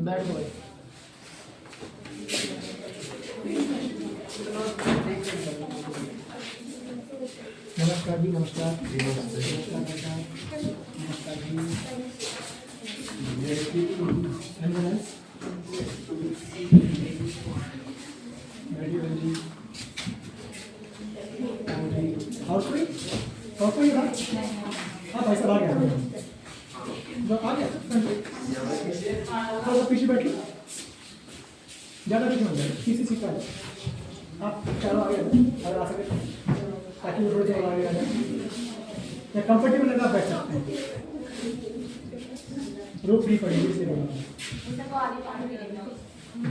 बैठ गए। नमस्कार जी, नमस्कार। नमस्कार बेटा। नमस्कार जी। Ambulance ready ready. और कोई था? हाँ भाई साहब आ गया। जो आ गया थोड़ा पीछे बैठिए, ज़्यादा पीछे मत जाइए, किसी सीट पर आप चारों आगे अगर आ सके ताकि वो थोड़ी देर आगे आ जाए या कंफर्टेबल लगा बैठ सकते हैं। रो फ्री पड़ेगी इसलिए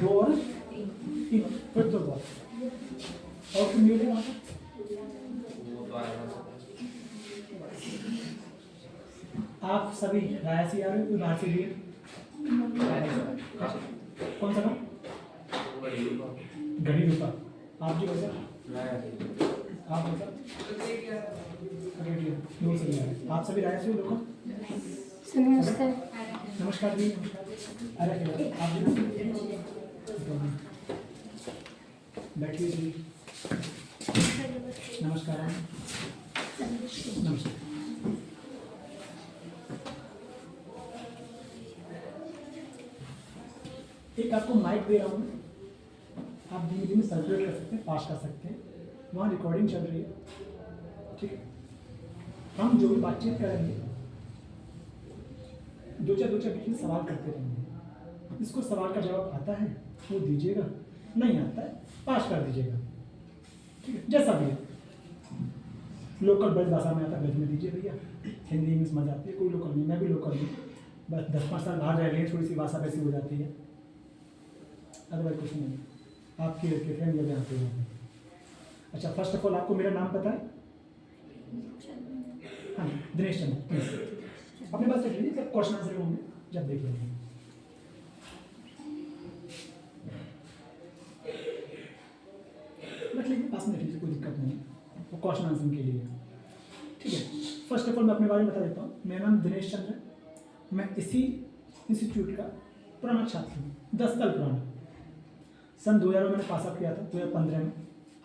दो और तीन फिर तो बहुत और फिर म्यूजिक वहाँ आप सभी राया से आ रहे हो बाहर से लिए कौन सा काम घड़ी रूपा आप जी वैसा आप वैसा दूर से लिए आप सभी राया से हो लोग नमस्कार। नमस्कार जी नमस्कार। अरे आप जी बैठिए जी। नमस्कार नमस्कार। एक आपको माइक दे रहा हूँ, आप धीमे धीमे सर्कुलेट कर सकते हैं, पास कर सकते हैं, वहाँ रिकॉर्डिंग चल रही है, ठीक है। हम जो भी बातचीत करेंगे दो चार बीच में सवाल करते रहेंगे, इसको सवाल का जवाब आता है वो दीजिएगा, नहीं आता है पास कर दीजिएगा, ठीक है। जैसा भी है, लोकल ब्रज भाषा में आता है ब्रज में दीजिए भैया, हिंदी इंग्लिश समझ आती है, कोई लोकल नहीं, मैं भी लोकल नहीं, बस 10-5 साल बाहर रह गए, थोड़ी सी भाषा वैसी हो जाती है, अदरवाइज कुछ नहीं। आपके फ्रेंड लोग यहाँ पे हैं। अच्छा, फर्स्ट ऑफ ऑल आपको मेरा नाम पता है? हाँ दिनेश चंद्र, प्लीज अपने पास रख लीजिए, जब क्वेश्चन आंसर होंगे जब देख लेंगे। रख लीजिए, पास में रख लीजिए, कोई दिक्कत नहीं है, वो क्वेश्चन आंसर के लिए, ठीक है। फर्स्ट ऑफ ऑल मैं अपने बारे में बता देता हूँ। मेरा नाम दिनेश चंद्र है, मैं इसी इंस्टीट्यूट का पुराना छात्र हूँ, 10 साल पुराना। सन 2000 में मैंने पास आउट किया था, 2015 में,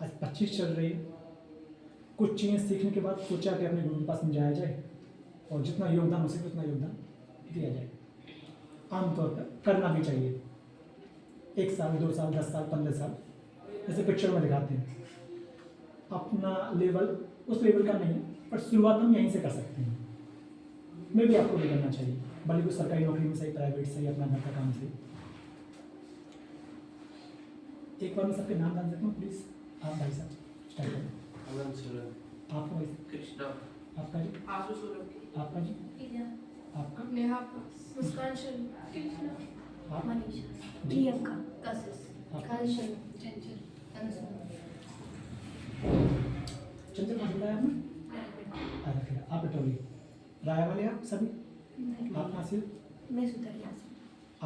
आज 25 चल रही है। कुछ चीज़ें सीखने के बाद सोचा कि अपने गुरु के पास समझाया जाए और जितना योगदान हो सके उतना योगदान दिया जाए। आमतौर पर करना भी चाहिए, 1 साल 2 साल 10 साल 15 साल, जैसे पिक्चर में दिखाते हैं। अपना लेवल उस लेवल का नहीं है, पर शुरुआत हम यहीं से कर सकते हैं। मैं भी आपको भी करना चाहिए, भले कोई सरकारी नौकरी में सही, प्राइवेट सही, अपना घर का काम सही। एक बार मैं सबके नाम जान सकता हूँ प्लीज? आप भाई साहब स्टार्ट करें। आपका भाई कृष्णा, आपका जी आशु सोलंकी, आपका जी आपका नेहा, मुस्कान शर्मा, कृष्णा, आप मनीषा, प्रियंका, कशिश, कांचन, चंचल, अंशु, चंचल कहाँ से आपने? अरे आप बटौली राय वाले आप सभी? आप कहाँ से? मैं सुतरिया से।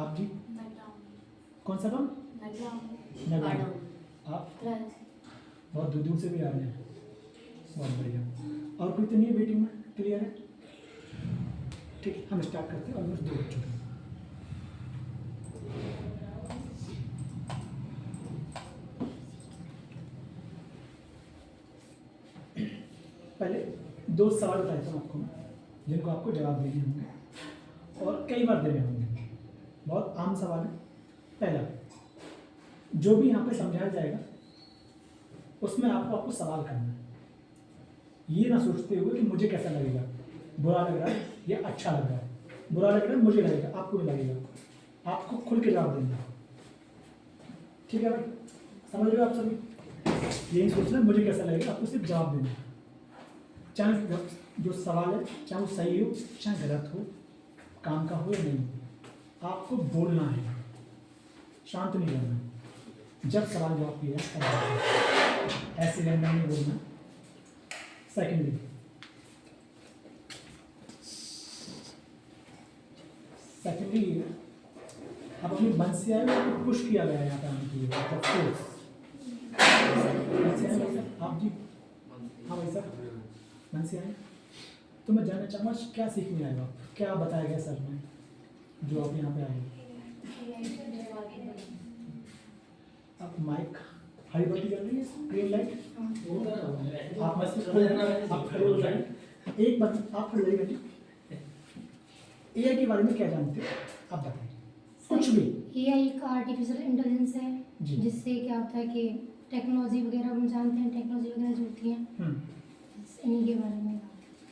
आप जी? नगराम। कौन सा गाँव? नगराम। आप राय से। बहुत दूर दूर से भी आ रहे हैं, बहुत बढ़िया। और कोई तो नहीं है वेटिंग में? क्लियर है, ठीक है। हम स्टार्ट करते हैं, ऑलमोस्ट 2 बज चुके हैं। पहले 2 सवाल बताता हूँ आपको, जिनको आपको जवाब देने होंगे और कई बार देने होंगे। बहुत आम सवाल है। पहला, जो भी यहाँ पे समझाया जाएगा उसमें आपको सवाल करना है। ये ना सोचते हुए कि मुझे कैसा लगेगा, बुरा लग रहा है या अच्छा लग रहा है, बुरा लग रहा है मुझे लगेगा, आपको भी लगेगा, आपको खुल के जवाब देना है, ठीक है भाई? समझ रहे हो आप सभी? यही सोचना है मुझे कैसा लगेगा, आपको सिर्फ जवाब देना है। चाहे जो सवाल है चाहे वो सही हो चाहे गलत हो, काम का हो या नहीं हो, आपको बोलना है, शांत नहीं रहना है। जब सवाल जवाब किया तब ऐसे रहना नहीं बोलना। सेकेंडली, अब अपने मन से आए, आपको पुश किया गया है यहाँ पे आने के लिए, आप जी? हाँ भाई सर, मन से आए। तो मैं जानना चाहूँगा क्या सीखने आए हो आप, क्या बताया गया सर ने जो आप यहाँ पे आए? अब माइक हरी बत्ती जल रही है, ग्रीन लाइट। आप में से कोई आप खड़े हो जाए, एक बार आप खड़े हो जाइए। एआई के बारे में क्या जानते हो आप बताइए, कुछ भी। एआई का आर्टिफिशियल इंटेलिजेंस है, जी। जिससे क्या होता है कि टेक्नोलॉजी वगैरह हम जानते हैं, टेक्नोलॉजी वगैरह जो होती हैं इन्हीं के बारे में।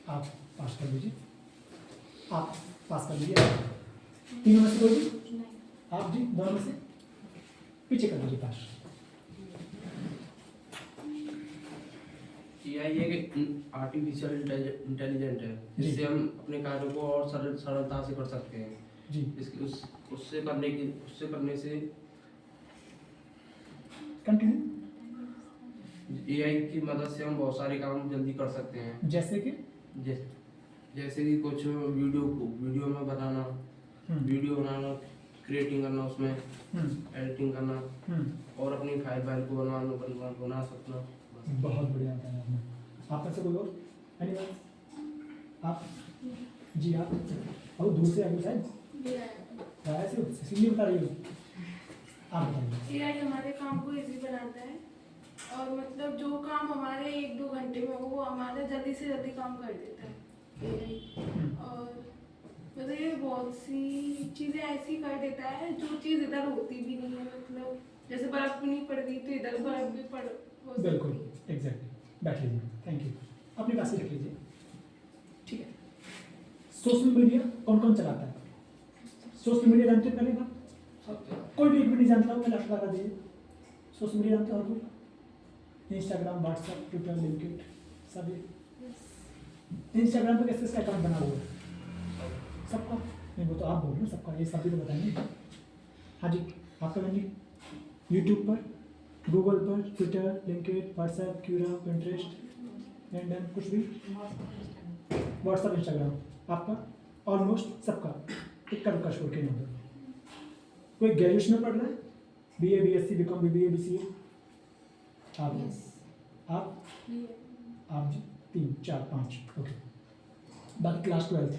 आप पास कर लीजिए, आप पास कर लीजिए। तीनों में से कोई भी, आप जी दोनों में से पीछे कर दीजिए पास। एआई एक आर्टिफिशियल इंटेलिजेंट है, जिससे हम अपने कार्यों को और सरलता से कर सकते हैं जी। उससे करने से कंटिन्यू। एआई की मदद से हम बहुत सारे काम जल्दी कर सकते हैं। जैसे कि जैसे कि कुछ वीडियो में बनाना, वीडियो बनाना, क्रिएटिंग करना, उसमें एडिटिंग करना और अपनी फाइल को बना सकना। बहुत बढ़िया बताया आपने। आप में से कोई और? एनीवन? आप जी, आप और दूर से आगे शायद ऐसे इसीलिए बता रही हूँ। आप बताइए। एआई हमारे काम को इजी बनाता है और मतलब जो काम हमारे 1-2 घंटे में हो वो हमारा जल्दी से जल्दी काम कर देता है एआई। और मतलब ये बहुत सी चीज़ें ऐसी कर देता है जो चीज़ इधर होती भी नहीं है। मतलब जैसे बर्फ नहीं पड़ रही तो इधर बर्फ भी पड़ हो सकती है। बिल्कुल एग्जैक्टली। बैठ लीजिए, थैंक यू। अपने पास ही रख लीजिए, ठीक है। सोशल मीडिया कौन कौन चलाता है? सोशल मीडिया जानते हो? पहले बात कोई भी एक भी नहीं जानता हो, पहले लगा दीजिए। सोशल मीडिया जानते हो? और कोई? इंस्टाग्राम, व्हाट्सएप, ट्विटर, लिंक्डइन, सभी। इंस्टाग्राम पे कैसे अकाउंट बना हुआ है सबका? नहीं वो तो आप बोल रहे हो सबका, ये सभी तो बताएंगे। हाँ जी, आपका बन जी। यूट्यूब पर, गूगल पर, Twitter, LinkedIn, WhatsApp, Quora, Pinterest, LinkedIn, कुछ भी। व्हाट्सएप, इंस्टाग्राम आपका ऑलमोस्ट सबका इक्का दुक्का छोड़ के नहीं। कोई ग्रेजुएशन में पढ़ रहा है? BA, BSc, BCom, BBA, BCA? आप आप जी 3, 4, 5 ओके। बाकी क्लास 12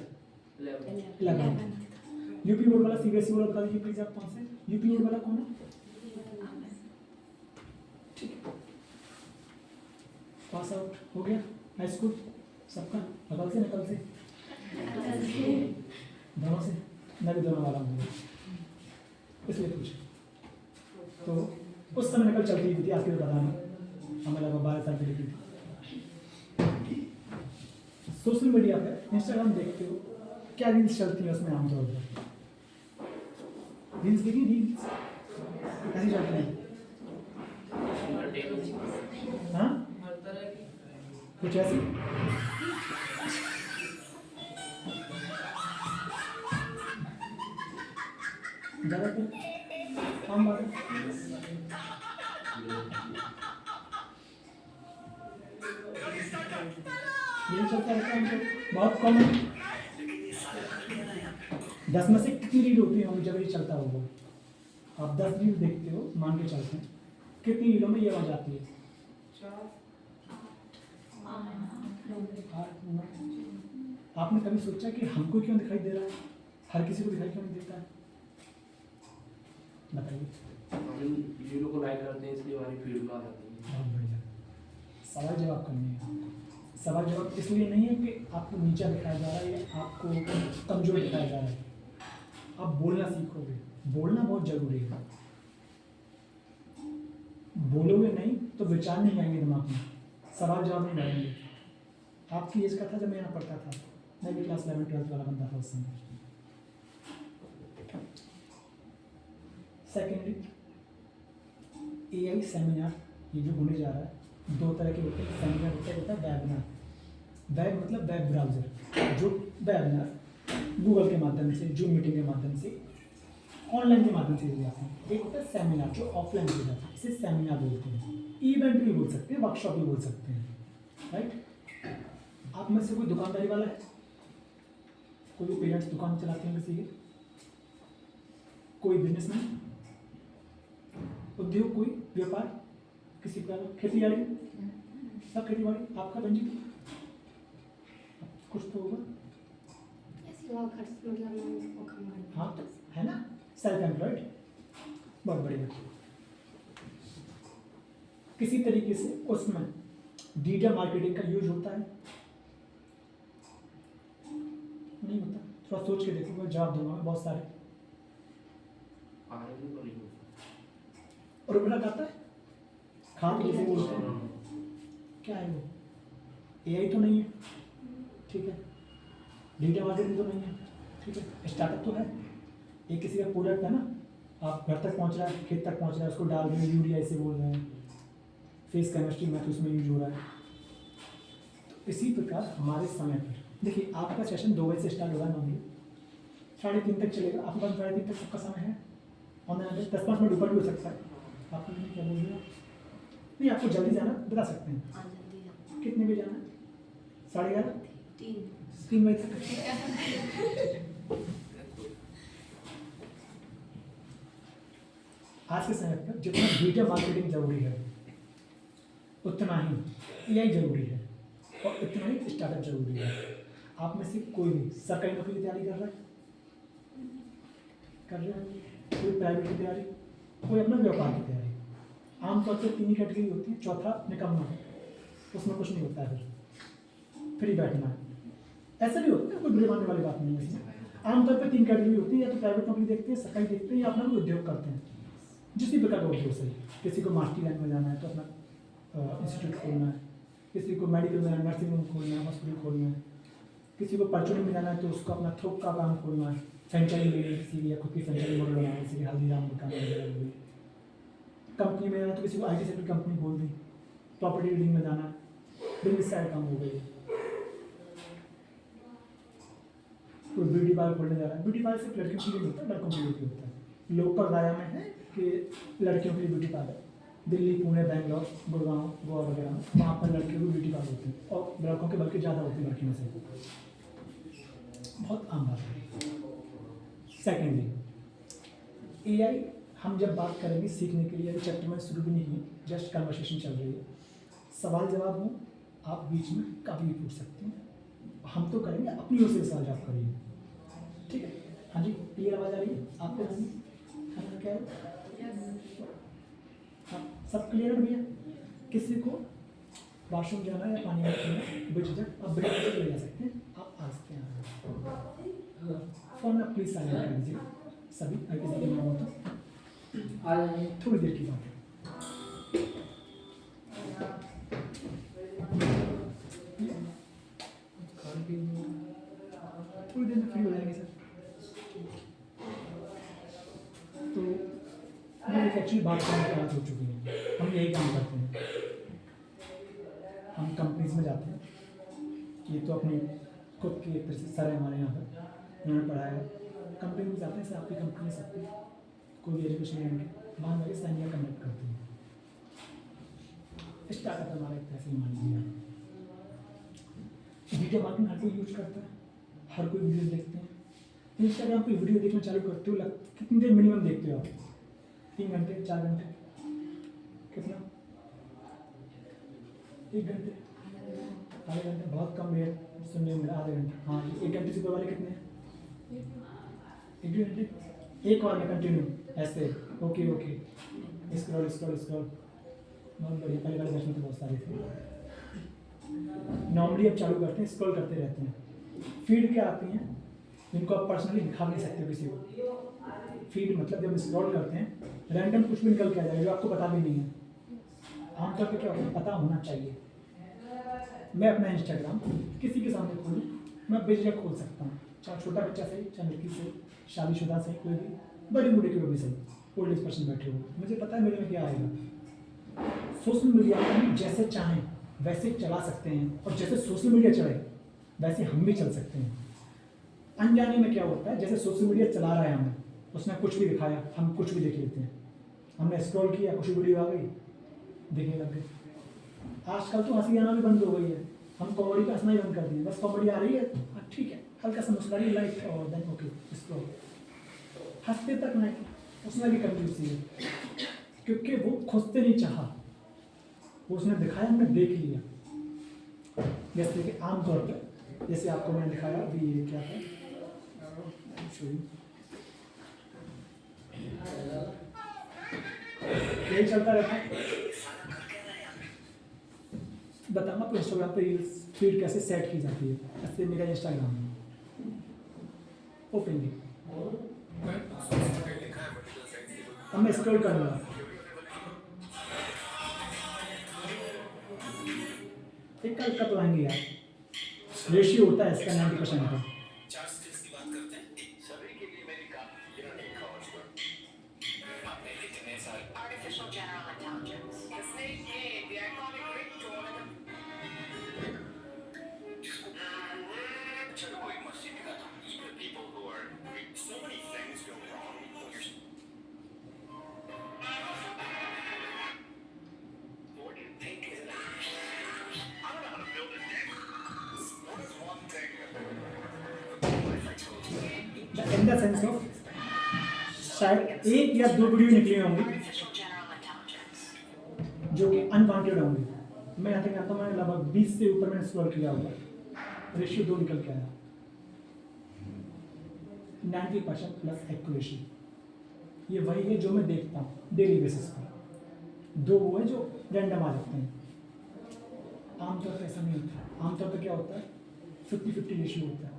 11 यूपी बोर्ड वाला, सीबीएसई बोर्ड बता दीजिए प्लीज। आप कौन से यूपी बोर्ड वाला कौन है? ठीक है, पास आउट हो गया हाई स्कूल सबका? बगल से निकल से दोनों से? मैं भी दोनों वाला हूँ इसलिए पूछे। तो उस समय निकल चलती थी आज के लिए बताना, हमें लगा 12 साल की डिग्री थी। सोशल मीडिया पे इंस्टाग्राम देखते हो, क्या रील्स चलती हैं उसमें आमतौर पर? रील्स देखी? रील्स कैसी चलती हैं? हाँ कुछ ऐसी? ज़्यादातर आम बात है। यही चलता रहता है हमको, बहुत कम है। 10 में से कितनी रील होती है जब ये चलता होगा? आप 10 रील देखते हो मान के चलते हैं, कितनी रीलों में ये आवाज आती है? 8, 9। आपने कभी सोचा कि हमको क्यों दिखाई दे रहा है, हर किसी को दिखाई क्यों नहीं देता है? बताइए। हम वीडियो को लाइक करते हैं इसलिए हमारी फीड में आ जाती है। बहुत बढ़िया। सवाल जवाब करनी है आपको। सवाल जवाब इसलिए नहीं है कि आपको नीचा दिखाया जा रहा है या आपको कमजोर दिखाया जा रहा है। आप बोलना सीखोगे, बोलना बहुत जरूरी है। बोलोगे नहीं तो विचार नहीं आएंगे दिमाग में, सवाल जवाब नहीं आएंगे। आपकी एज का था जब मैं यहाँ पढ़ता था, मैं भी क्लास 11 12 वाला बंदा था उस समय। सेकेंडली एआई सेमिनार ये जो होने जा रहा है, 2 तरह के होते हैं। सेमिनार होता है वेबिनार। वेब मतलब वेब ब्राउजर, जो वेबिनार गूगल के माध्यम से, जूम मीटिंग के माध्यम से, ऑनलाइन के माध्यम से जाते हैं। एक होता है सेमिनार जो ऑफलाइन हो जाता है, इसे सेमिनार बोलते हैं। इवेंट भी बोल सकते हैं, वर्कशॉप भी बोल सकते हैं, राइट। आप में से कोई दुकानदारी वाला है? कोई पेरेंट्स दुकान चलाते हैं किसी के? कोई बिजनेसमैन, उद्योग, कोई व्यापार, किसी का खेती बाड़ी, सब खेती बाड़ी। आपका बंजी कुछ तो होगा? ऐसी वो खर्च मतलब वो कम करना। हाँ तो है ना, सेल्फ एम्प्लॉयड। बहुत बढ़िया। किसी तरीके से उसमें डिजिटल मार्केटिंग का यूज होता है? नहीं होता? थोड़ा सोच के देखो, मैं जवाब दूंगा मैं बहुत सारे। आगे तो नहीं और उर्वरक आता है? खाद किसे बोलते हैं? क्या है वो? एआई तो नहीं है, ठीक है। डिजिटल मार्केटिंग तो नहीं है, ठीक है। स्टार्टअप तो है, ये किसी का प्रोडक्ट है ना, आप घर तक पहुंच रहा है, खेत तक पहुंच रहा है, उसको डाल रहे हैं, यूरिया इसे बोल रहे हैं, फेस केमिस्ट्री मैथ उसमें यूज हो रहा है। तो इसी प्रकार हमारे समय पर देखिए, आपका सेशन 2 बजे से स्टार्ट होगा नॉर्मली, 3:30 तक चलेगा। आपके पास 3:30 तक सबका समय है। ऑनलाइन 10-5 मिनट ऊपर भी हो सकता है। आपको क्या बोल रहे हो? नहीं, आपको जल्दी जाना बता सकते हैं। हाँ जल्दी जाओ। कितने बजे जाना है? 11:30? 3 3 बजे तक। आज के समय पर जितना डिजिटल मार्केटिंग जरूरी है उतना ही एआई जरूरी है और उतना ही स्टार्टअप जरूरी है। आप में से कोई भी सरकारी नौकरी की तैयारी कर रहा है? कर रहे हैं? कोई प्राइवेट की तैयारी, कोई अपना व्यापार की तैयारी। आमतौर पर 3 ही कैटेगरी होती है, चौथा निकम्मा है, उसमें कुछ नहीं होता है, फिर फ्री बैठना है। ऐसा भी होता है, कोई बुरे मानने वाली बात नहीं है इसमें। आमतौर पर 3 कैटेगरी होती है, या तो प्राइवेट नौकरी देखते हैं, सरकारी देखते हैं, या अपना कोई उद्योग करते हैं, जिस भी प्रकार का उद्योग सही। किसी को मास्टरी लाइन में जाना है तो अपना इंस्टीट्यूट खोलना है, किसी को मेडिकल में नर्सिंग होम खोलना है, हॉस्पिटल खोलना है, किसी को परचूनिंग में जाना है तो उसको अपना थोक का काम खोलना है, फ्रेंचाइजी लेनी है किसी की, या खुद की फ्रेंचाइजी मॉडल बनाना है, किसी की हल्दीराम दुकान वगैरह हुई। कंपनी में जाना तो किसी को IT सेक्टर कंपनी खोल दी, प्रॉपर्टी डीलिंग में जाना, बिजनेस साइड काम हो गई। कोई ब्यूटी पार्लर खोलने जा रहा है, ब्यूटी पार्लर सिर्फ लड़कियों के लिए नहीं होता, लड़कों के लिए भी होता है। लोकल राया में है कि लड़कियों के लिए ब्यूटी पार्लर, दिल्ली, पुणे, बेंगलोर, गुड़गांव, गोवा वगैरह में वहाँ पर लड़कियों को ब्यूटी पार्लर होते हैं, और लड़कों के बल्कि ज़्यादा होती है लड़कियों से, बहुत आम बात है। सेकेंडली, एआई हम जब बात करेंगे सीखने के लिए, अभी चैप्टर में शुरू भी नहीं की, जस्ट कन्वर्सेशन चल रही है। सवाल जवाब हो आप बीच में कभी भी पूछ सकते हैं, हम तो करेंगे, अपनी ओर से सवाल जवाब करिए, ठीक है। हाँ जी, क्लियर आवाज़ आ रही है आपको? खाना क्या है? हाँ, सब क्लियर है भैया? किसी को वॉशरूम जाना है या पानी पीना, बेझिझक आप ब्रेक ले जा सकते हैं, आप आ सकते हैं। फोन आप प्लीज साइलेंट कर दीजिए सभी, अगर किसी के नाम हो तो आ जाइए, थोड़ी देर की बात है। थोड़ी देर में फ्री हो जाएंगे सर। तो ये एक्चुअली बात करने की बात हो चुकी है, हम यही काम करते हैं, हम कंपनीज में जाते हैं। ये तो अपनी खुद की एक तरह से सर है हमारे यहाँ पर, उन्होंने पढ़ाया। कंपनी में जाते हैं, सर आपकी कंपनी सकती है, कोई भी एजुकेशन लेने के वहाँ जाके सेमिनार कंडक्ट करते हैं। स्टार्टअप हमारा एक तरह से मान लीजिए। डिजिटल मार्केटिंग हर कोई यूज करता है, हर कोई वीडियो देखते हैं। इंस्टाग्राम पे वीडियो देखना चालू करते हो, कितनी देर मिनिमम देखते हो आप? 3 घंटे, 4 घंटे, कितना? 1 घंटे, आधे घंटे, बहुत कम है सुनने में, आधे घंटे। हाँ, 1 घंटे से ऊपर वाले कितने हैं? 1 घंटे, एक और में कंटिन्यू ऐसे, okay okay, scroll scroll scroll, बहुत बढ़िया। पहले वाले बैच में तो बहुत सारे थे। नॉर्मली अब चालू करते हैं, स्क्रॉल करते रहते हैं। फीड क्या आती हैं जिनको आप पर्सनली दिखा नहीं सकते किसी को। फीड मतलब जब स्क्रॉल करते हैं रैंडम कुछ भी निकल के आ जाएगा जो आपको पता भी नहीं है। आमतौर पे क्या होता है, पता होना चाहिए। मैं अपना इंस्टाग्राम किसी के सामने खोलूँ, मैं बेझिझक खोल सकता हूँ, चाहे छोटा बच्चा सही, चाहे लड़की सही, शादीशुदा सही, कोई भी, बड़े बूढ़े के भी सही, ओल्ड एज पर्सन बैठे हो, मुझे पता है मेरे में क्या आएगा। सोशल मीडिया को हम जैसे चाहें वैसे चला सकते हैं, और जैसे सोशल मीडिया चले वैसे हम भी चल सकते हैं। अनजाने में क्या होता है, जैसे सोशल मीडिया चला रहा है हमें, उसने कुछ भी दिखाया, हम कुछ भी देख लेते हैं। हमने स्क्रॉल किया, कुछ वीडियो आ गई, देखने लग गए। आजकल तो हंसी आना भी बंद हो गई है, हम कॉमेडी का हंसना ही बंद कर दिए। बस कॉमेडी आ रही है, हाँ ठीक है, हल्का सा मुस्कुराइए, लाइट और देन ओके स्क्रॉल। हंसते तक नहीं, उसमें भी कंफ्यूज है, क्योंकि वो खुद से नहीं चाहा, वो उसने दिखाया, हमने देख लिया। जैसे कि आमतौर पर जैसे आपको मैंने दिखाया अभी, ये क्या था, यही चलता रहता है। बताऊंगा आपको इंस्टाग्राम पे रील्स फीड कैसे सेट की जाती है। ऐसे मेरा इंस्टाग्राम है, ओपन अब मैं स्क्रॉल करूँगा। एक कल का तो आएंगे यार, रेशियो होता है इसका 90% का। Artificial general intelligence. The snake game, the iconic ringtone and चलो एक मस्ती दिखाता हूँ. Even people who are so many things go wrong when you're. What do you think is that? I don't know how to build a deck. What is one thing? What if I told you? In the sense of शायद एक या दो video निकली होंगी Artificial general intelligence. जो कि unwanted होंगे। मैं यहाँ तक आता हूँ, मैंने लगभग 20 से ऊपर मैंने स्क्रॉल किया होगा, रेशियो 2 निकल के आया। 90% प्लस एक्यूरेसी, ये वही है जो मैं देखता हूँ डेली बेसिस पर। 2 वो है जो रैंडम आ जाते हैं, आमतौर पर ऐसा नहीं होता। आमतौर पर क्या होता है, 50-50 रेशियो होता है।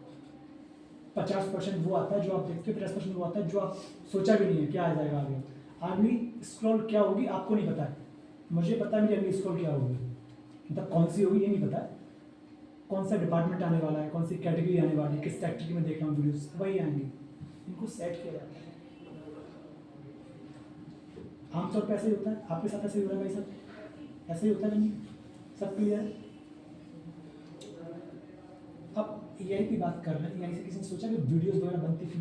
50% वो आता है जो आप देखते हो, 50% वो आता है जो आप सोचा भी नहीं है क्या आ जाएगा आगे। अगली स्क्रॉल क्या होगी आपको नहीं पता है, मुझे पता है मेरी अगली स्क्रॉल क्या होगी, मतलब कौन सी होगी ये नहीं पता है। कौन सा डिपार्टमेंट आने वाला है, कौन सी कैटेगरी आने वाली है, किस कैटेगरी में देख रहा हूँ वीडियोस, वही आएंगे। इनको सेट किया जाता है। आमतौर पर ऐसे ही होता है, आपके साथ ऐसे ही हो रहा है भाई साहब, ऐसे ही होता है नहीं? सब क्लियर है? अब एआई की बात कर रहे हैं। एआई से किसी ने सोचा कि वीडियोस वगैरह बनती थी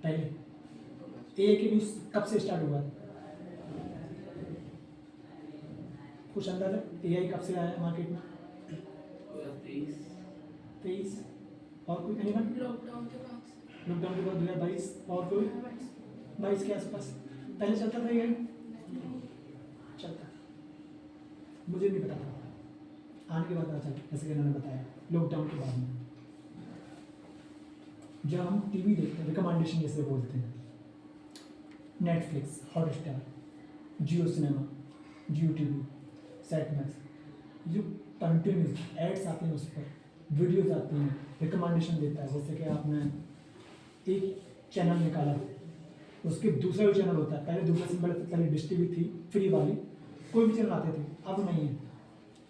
पहले? एआई के न्यूज़ कब से स्टार्ट हुआ? कुछ अंदाजा एआई कब से आया मार्केट में? 23 और कोई एनीवन? लॉकडाउन के बाद लॉकडाउन के बाद 2022 और कोई 22 के आसपास पहले चलता था एआई? चलता, मुझे नहीं पता था, आने के बाद पता चला, जैसे कि इन्होंने बताया लॉकडाउन के बाद में। जब हम टीवी देखते हैं, रिकमेंडेशन जैसे बोलते हैं, नेटफ्लिक्स, हॉटस्टार, जियो सिनेमा, जियो टीवी, सेट मैक्स, जो कंटिन्यू एड्स आते हैं उस पर, वीडियोज आती हैं, रिकमेंडेशन देता है। जैसे कि आपने एक चैनल निकाला, उसके दूसरा भी चैनल होता है। पहले दूसरा सिंबल पहले डिश टीवी थी फ्री वाली, कोई भी चैनल आते थे, अब नहीं है।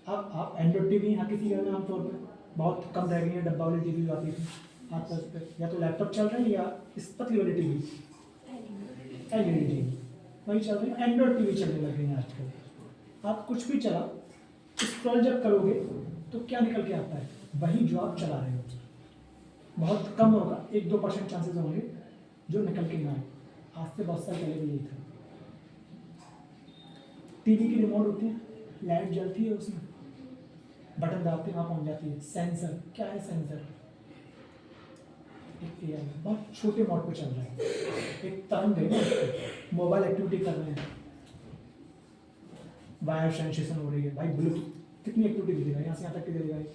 अब आप एंड्रॉइड टीवी यहाँ किसी घर में आमतौर पर बहुत कम रह गई है, डब्बा वाली टीवी आती थी आपके उस पर, या तो लैपटॉप चल रहा है या इस पतली वाली टीवी एलईडी टीवी वही चल रही है। एंड्रॉइड टीवी चलने लग गई है आजकल। आप कुछ भी चला, स्क्रॉल जब करोगे तो क्या निकल के आता है, वही जो आप चला रहे हो। बहुत कम होगा, 1-2% चांसेस होंगे जो निकल के ना आए। आज से बहुत साल पहले भी यही था। टीवी की रिमोट होती है, लाइट जलती है, उसमें बटन दबाते वहाँ पहुँच जाती है। सेंसर क्या है? सेंसर एक एआई बहुत छोटे मोड पे चल रहा है, एक तरंग है ना, मोबाइल एक्टिविटी कर रहे हैं, वायर सेंसेशन हो रही है भाई, ब्लूटूथ कितनी एक्टिविटी दे रहा है, यहाँ से यहाँ तक की दे रहा है।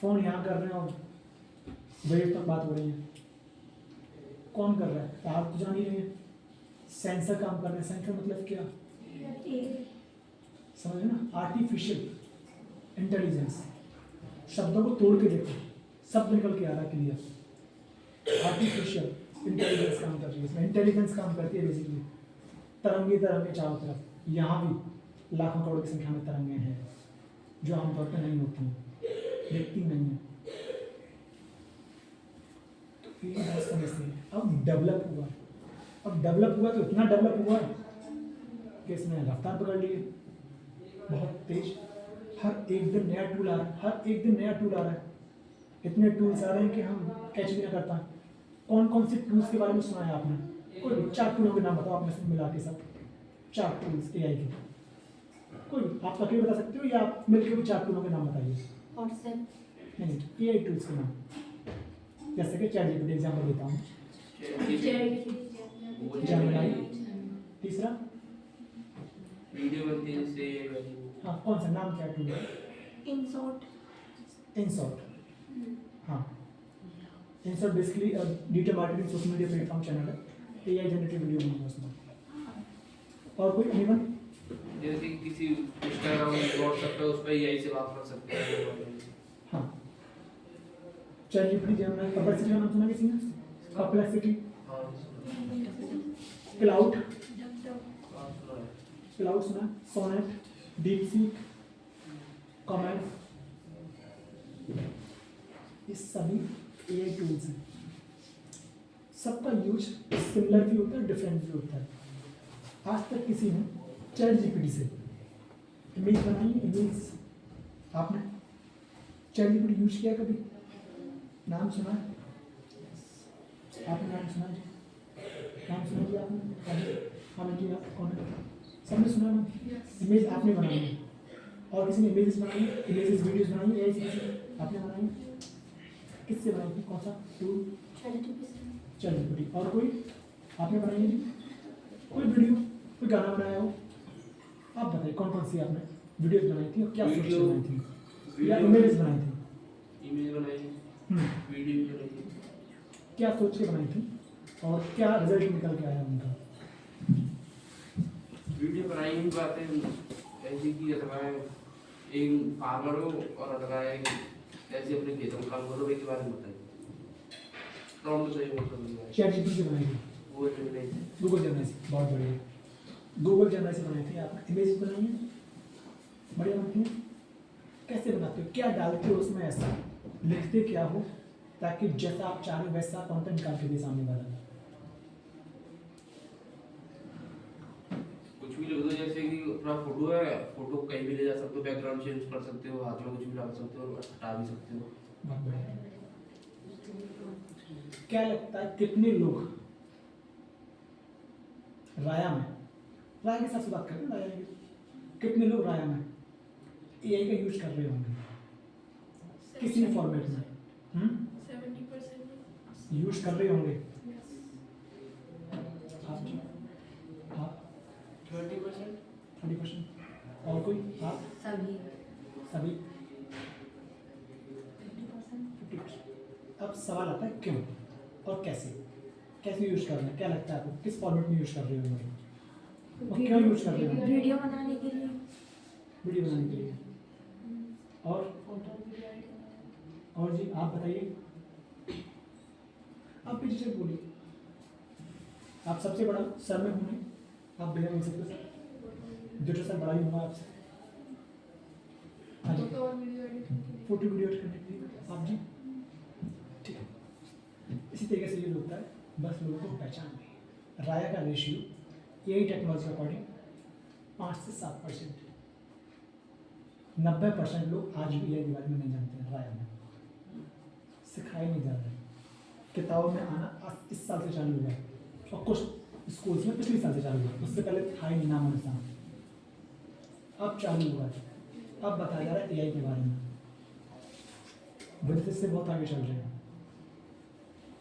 फ़ोन यहाँ कर रहे हैं और वेव तक बात हो रही है। कौन कर रहा है? आप तो जान ही रहे हैं। सेंसर काम कर रहे हैं। सेंसर मतलब क्या समझ ना, आर्टिफिशियल इंटेलिजेंस। शब्दों को तोड़ के देखो, शब्द निकल के आ रहा है क्लियर। आर्टिफिशियल इंटेलिजेंस काम कर रही है इसमें, इंटेलिजेंस काम करती है बेसिकली। तरंगे तरंगे चारों तरफ, यहाँ भी लाखों करोड़ की संख्या में तरंगे हैं जो आमतौर पर नहीं होती हैं, दिखती नहीं है। तो ये बात समझते हैं। अब डेवलप हुआ तो इतना डेवलप हुआ कि इसने रफ्तार पकड़ ली है बहुत तेज। हर एक दिन नया टूल आ रहा है, इतने टूल्स आ रहे हैं कि हम कैच भी ना कर पाए। कौन कौन से टूल्स के बारे में सुना है आपने? कोई भी 4 टूलों के नाम बताओ आप में से मिला के सब। 4 टूल्स एआई के, कोई आप अकेले बता सकते हो या आप मिलकर भी 4 टूलों के नाम बताइए। व्हाट्सएप, नहीं, एआई टूल्स के नाम, जैसे कि चैटजीपीटी एग्जांपल देता हूँ, जेमिनी, तीसरा वीडियो बनती है जिससे हाँ कौन सा नाम क्या टूल है? इंसॉर्ट। हाँ, insert basically digital marketing social media platform channel है। एआई जनरेटेड वीडियो बनाऊंगा उसमें। और कोई एनीवन? जैसे कि किसी इंस्टाग्राम व्हाट्सएप पे उस पर एआई से बात कर सकते हैं। हाँ, चैट जीपीटी, जेमिनी, परप्लेक्सिटी का नाम सुना किसी ने? परप्लेक्सिटी, हाँ क्लाउड, हाँ, सुना है। क्लाउड सुना, सोनेट, डीपसीक, कॉमेट, ये सभी एआई टूल्स हैं। सबका यूज सिमिलर भी होता है, डिफरेंट भी होता है। आज तक किसी ने चैट जीपीटी से इमेज बनाई? इमेज आपने चैट जीपीटी यूज किया कभी? नाम सुना है? आपने नाम सुना है? नाम सुना जी आपने? हाँ जी, आप कौन है? सबने सुना ना? इमेज आपने बनाई है और किसी ने इमेजेस बनाई, इमेजेस वीडियोस बनाई, एआई से आपने बनाई? किससे बनाई थी? कौन सा टूल? Chat GPT. और कोई आपने बनाई है? कोई वीडियो, कोई गाना बनाया हो? आप बताइए कौन कौन सी आपने वीडियोस बनाई थी और क्या सोच के वीडियो- बनाई थी या वीडियो- इमेजेस बनाई थी? इमेज बनाई, वीडियो भी बनाई। क्या सोच के बनाई थी और क्या रिजल्ट निकल के आया उनका? वीडियो बनाई हुई बातें ऐसी कि अटकाए एक फार्मर हो और अटकाए ऐसे अपने खेतों में काम करो के बारे में बताइए। प्रॉम्प्ट सही मतलब चैट जीपीटी से बनाई थी? वो नहीं थे। गूगल जेमिनी से? बहुत बढ़िया, गूगल जेमिनी से बनाई थी आपने? इमेजेस बनाई हैं? बढ़िया बनती हैं? कैसे बनाते हो? क्या डालते हो उसमें ऐसा? लिखते क्या हो ताकि जैसा आप चाह रहे हो वैसा कंटेंट निकाल के दे सामने वाला? कुछ भी लिख दो, जैसे कि अपना फोटो है, फोटो को कहीं भी ले जा सकते हो, बैकग्राउंड चेंज कर सकते हो, हाथ में कुछ भी डाल सकते हो, हटा भी सकते हो। बहुत बढ़िया। क्या लगता है कितने लोग राया में, राया के साथ बात करें, राया में कितने लोग राया में एआई का यूज कर रहे होंगे किसी भी फॉर्मेट में? 70% यूज कर रहे होंगे आप जी? आप 20%। 30%? और कोई? आप सभी सभी 50%? अब सवाल आता है क्यों और कैसे? कैसे यूज कर रहे हैं? क्या लगता है आपको किस फॉर्मेट में यूज कर रहे होंगे और क्यों यूज कर रहे होंगे? वीडियो बनाने के लिए, वीडियो बनाने के लिए। और फोटो वीडियो एडिटिंग। और जी आप बताइए, आप पीछे से बोलिए। आप सबसे बड़ा सर में होंगे, आप बिना मिल सकते सर, जो सर बड़ा ही होगा आपसे। हाँ जी, फोटो और वीडियो एडिटिंग के लिए। फोटो वीडियो एडिट करने के लिए आप जी? ठीक है, इसी तरीके से ये होता है, बस लोगों को पहचान नहीं। राया का रेशियो एआई टेक्नोलॉजी के अकॉर्डिंग 5 से 7%। 90% लोग आज भी एआई के बारे में नहीं जानते हैं। राया में सिखाया नहीं जा रहा है। किताबों में आना आज इस साल से चालू हुआ है और कुछ स्कूल्स में पिछले साल से चालू हुआ है, उससे पहले था ही नहीं नाम निशान। अब चालू हुआ है, अब बताया जा रहा है एआई के बारे में। विदेश से बहुत आगे चल रहे हैं,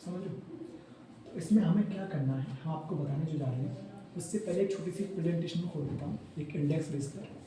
समझ लो। तो इसमें हमें क्या करना है, हम आपको बताने जो जा रहे हैं उससे पहले एक छोटी सी प्रेजेंटेशन खोल देता हूँ, एक इंडेक्स बेस पर।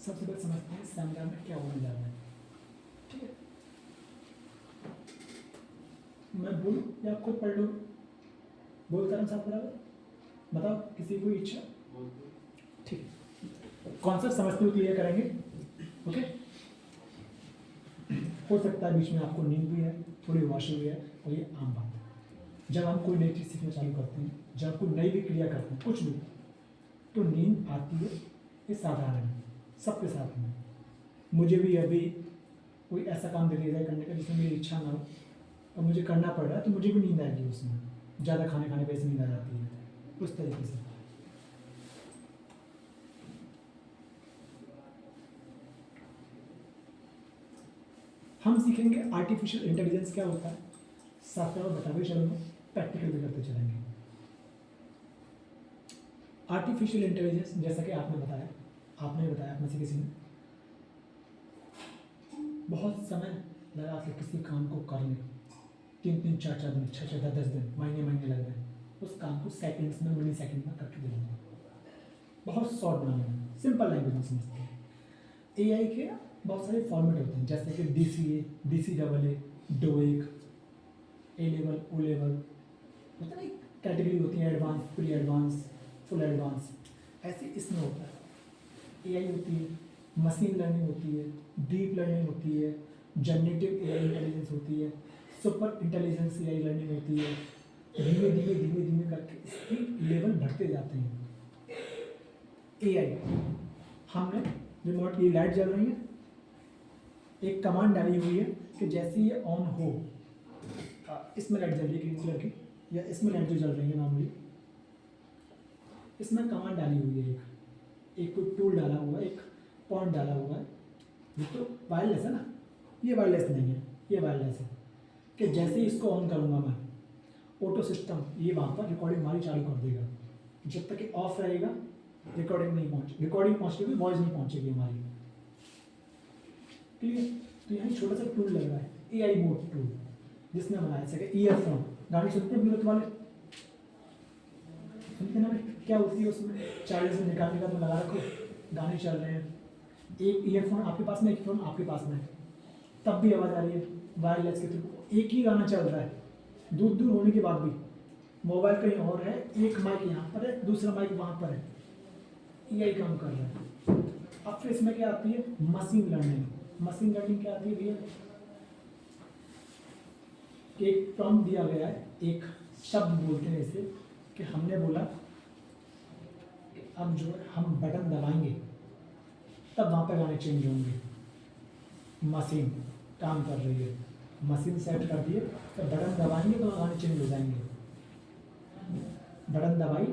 सबसे पहले समझते हैं सेमिनार में क्या होने जा रहा है, ठीक है? मैं बोलूं या खुद पढ़ लो? बोलता हूँ साथ बराबर, बताओ किसी को इच्छा? ठीक है, कॉन्सेप्ट समझते हुए क्लियर करेंगे, ओके? हो सकता है बीच में आपको नींद भी है, थोड़ी वाशी भी है, और ये आम बात है। जब हम कोई नई चीज़ सीखना चालू करते हैं, जब कोई नई भी क्रिया करते हैं, कुछ भी, तो नींद आती है, ये साधारण है सबके साथ में। मुझे भी अभी कोई ऐसा काम दे दिया जाए करने का जिसमें मेरी इच्छा ना हो और मुझे करना पड़ रहा है, तो मुझे भी नींद आएगी उसमें। ज़्यादा खाने खाने पे ऐसी नींद आ जाती है, उस तरीके से। हम सीखेंगे आर्टिफिशियल इंटेलिजेंस क्या होता है, साथ में बता भी चलूँगा, प्रैक्टिकल भी करते चलेंगे। आर्टिफिशियल इंटेलिजेंस जैसा कि आपने बताया आप में से किसी ने बहुत समय लगा के किसी काम को करने, 3-3, 4-4 दिन, 6-6, 10-10 दिन, महीने लग गए, उस काम को सेकंड्स में, मिली सेकंड में करके दे देंगे, बहुत शॉर्ट बनाने में, सिंपल लैंग्वेज में समझते हैं। एआई के बहुत सारे फॉर्मेट होते हैं, जैसे कि DCA, DCAA, DOEIC, A level, O level, होता है ना, कैटेगरी होती है, advance, pre advance, full advance, ऐसे इसमें होता है। एआई होती है, मशीन लर्निंग होती है, डीप लर्निंग होती है, जनरेटिव एआई इंटेलिजेंस होती है, सुपर इंटेलिजेंस एआई लर्निंग होती है। धीमे धीमे करके इसकी लेवल बढ़ते जाते हैं। एआई, हमने रिमोट की लाइट जल रही है, एक कमांड डाली हुई है कि जैसे ये ऑन हो, इसमें लाइट जल रही है ग्रीन कलर की, या इसमें लाइट जो जल रही है नॉर्मली, इसमें कमांड डाली हुई है, एक कोई टूल डाला हुआ है, एक पॉइंट डाला हुआ है, ये तो वायरलेस है ना, ये वायरलेस नहीं है, ये वायरलेस है, कि जैसे ही इसको ऑन करूँगा मैं, ऑटो सिस्टम ये वहाँ पर रिकॉर्डिंग हमारी चालू कर देगा। जब तक कि ऑफ रहेगा रिकॉर्डिंग नहीं पहुँचेगी, रिकॉर्डिंग पहुँचेगी, वॉइस नहीं पहुँचेगी हमारी। क्लियर? तो यहाँ छोटा सा टूल लग रहा है, एआई मोड टूल, जिसने बनाया सके ईयरफोन, गाने सुनते हैं ब्लूटूथ वाले, सुनते ना, क्या होती है उसमें, चार्जर से निकाल के लगा रखो, गाने चल रहे हैं, एक ईयरफोन आपके पास में, एक ईयरफोन आपके पास में, तब भी आवाज़ आ रही है वायरलेस के थ्रू, एक ही गाना चल रहा है, दूर दूर होने के बाद भी, मोबाइल कहीं और है, एक माइक यहाँ पर है, दूसरा माइक वहाँ पर है, यही काम कर रहा है। अब फिर इसमें क्या आती है, मशीन लर्निंग। मशीन लर्निंग क्या आती है भैया, एक प्रॉम्प्ट दिया गया है, एक शब्द बोलते हैं इसे, कि हमने बोला कि अब जो है हम बटन दबाएंगे तब वहाँ पर गाने चेंज होंगे। मशीन काम कर रही है, मशीन सेट कर दिए, तो बटन दबाएंगे तो गाने चेंज हो जाएंगे। बटन दबाई,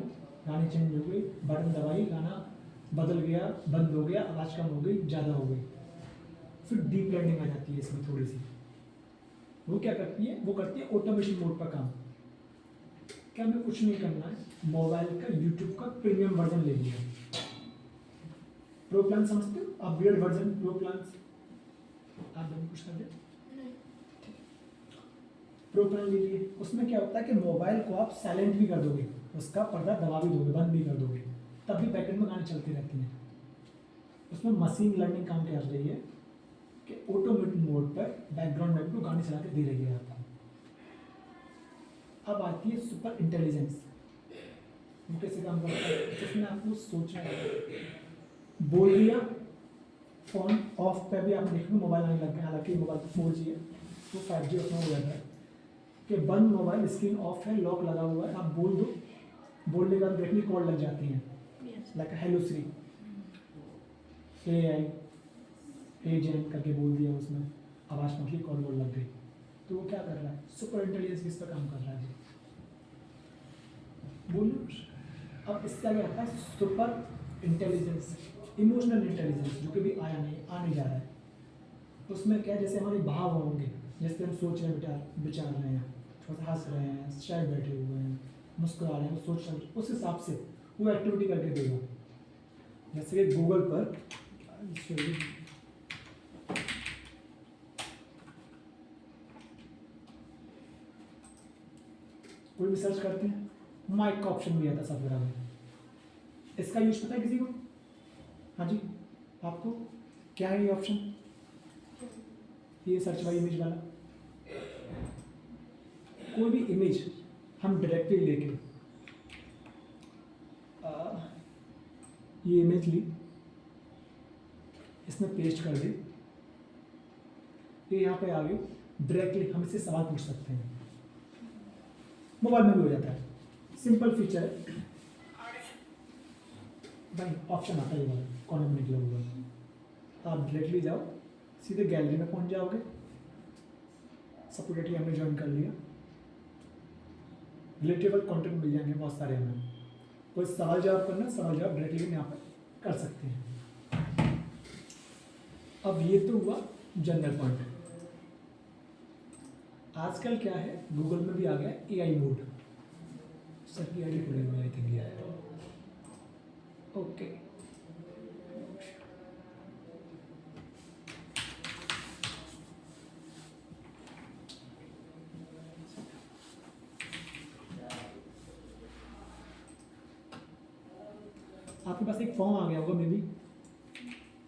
गाने चेंज हो गई, बटन दबाई, गाना बदल गया, बंद हो गया, आवाज़ कम हो गई, ज़्यादा हो गई। फिर डीप लर्निंग आ जाती है इसमें थोड़ी सी, वो क्या करती है, वो करती है ऑटोमेशन मोड पर काम। क्या हमें कुछ नहीं करना है, मोबाइल का यूट्यूब का प्रीमियम वर्जन ले लिया, प्रो प्लान समझते हो, अपग्रेड वर्जन प्रो प्लान, आप दोनों कुछ कर दे, प्रो प्लान ले लिए, उसमें क्या होता है कि मोबाइल को आप साइलेंट भी कर दोगे, उसका पर्दा दबा भी दोगे, बंद भी कर दोगे, तब भी पैकेट में गाने चलती रहती हैं। उसमें मशीन लर्निंग काम कर रही है कि ऑटोमेटिक मोड पर बैकग्राउंड में भी गाने चला के दे रही है आपको। अब आती है सुपर इंटेलिजेंस, वो कैसे काम करता है, इसमें आपको सोचना है, बोल दिया, फ़ोन ऑफ पे भी आपने देखा मोबाइल आने लग गया, हालांकि मोबाइल 4G है, तो 5G उसमें हो जाता है कि बंद मोबाइल, स्क्रीन ऑफ है, लॉक लगा हुआ है, आप बोल दो, बोलने के बाद डायरेक्टली कॉल लग जाती हैं, like hello Shri, AI agent करके बोल दिया, उसमें आवाज़ पहुँची, कॉल लग गई। तो वो क्या कर रहा है, सुपर इंटेलिजेंस किस पर काम कर रहा है, बोलिए। अब इससे आगे आता है सुपर इंटेलिजेंस, इमोशनल इंटेलिजेंस, जो कभी आने जा रहा है। उसमें क्या है, जैसे हमारे भाव होंगे, जैसे हम सोच रहे हैं, विचार रहे हैं, थोड़ा सा हंस रहे हैं, शायद बैठे हुए हैं, मुस्कुरा रहे हैं, सोच रहे हैं, उस हिसाब से वो एक्टिविटी करके देगा। जैसे कि गूगल पर कोई भी सर्च करते हैं, माइक का ऑप्शन भी आता है सब बराबर, इसका यूज पता है किसी को? हाँ जी, आपको क्या है ये ऑप्शन, ये सर्च बाय इमेज वाला, कोई भी इमेज हम डायरेक्टली लेके ये इमेज ली, इसमें पेस्ट कर दी, ये यहाँ पे आ गई, डायरेक्टली हम इससे सवाल पूछ सकते हैं, मोबाइल में भी हो जाता है, सिंपल फीचर है भाई। ऑप्शन आता है ये वाला, कॉर्नर में निकला हुआ है, आप डायरेक्टली जाओ, सीधे गैलरी में पहुंच जाओगे। सपोर्टेटली हमने ज्वाइन कर लिया, रिलेटेबल कंटेंट मिल जाएंगे बहुत सारे हमें। कोई सवाल जवाब करना, सवाल जवाब डायरेक्टली यहाँ पर कर सकते हैं। अब ये तो हुआ जनरल पॉइंट। आजकल क्या है, गूगल में भी आ गया एआई मोड। सर की आईडी खुली हुई, आई थिंक ये है। ओके, आपके पास एक फॉर्म आ गया होगा, मे बी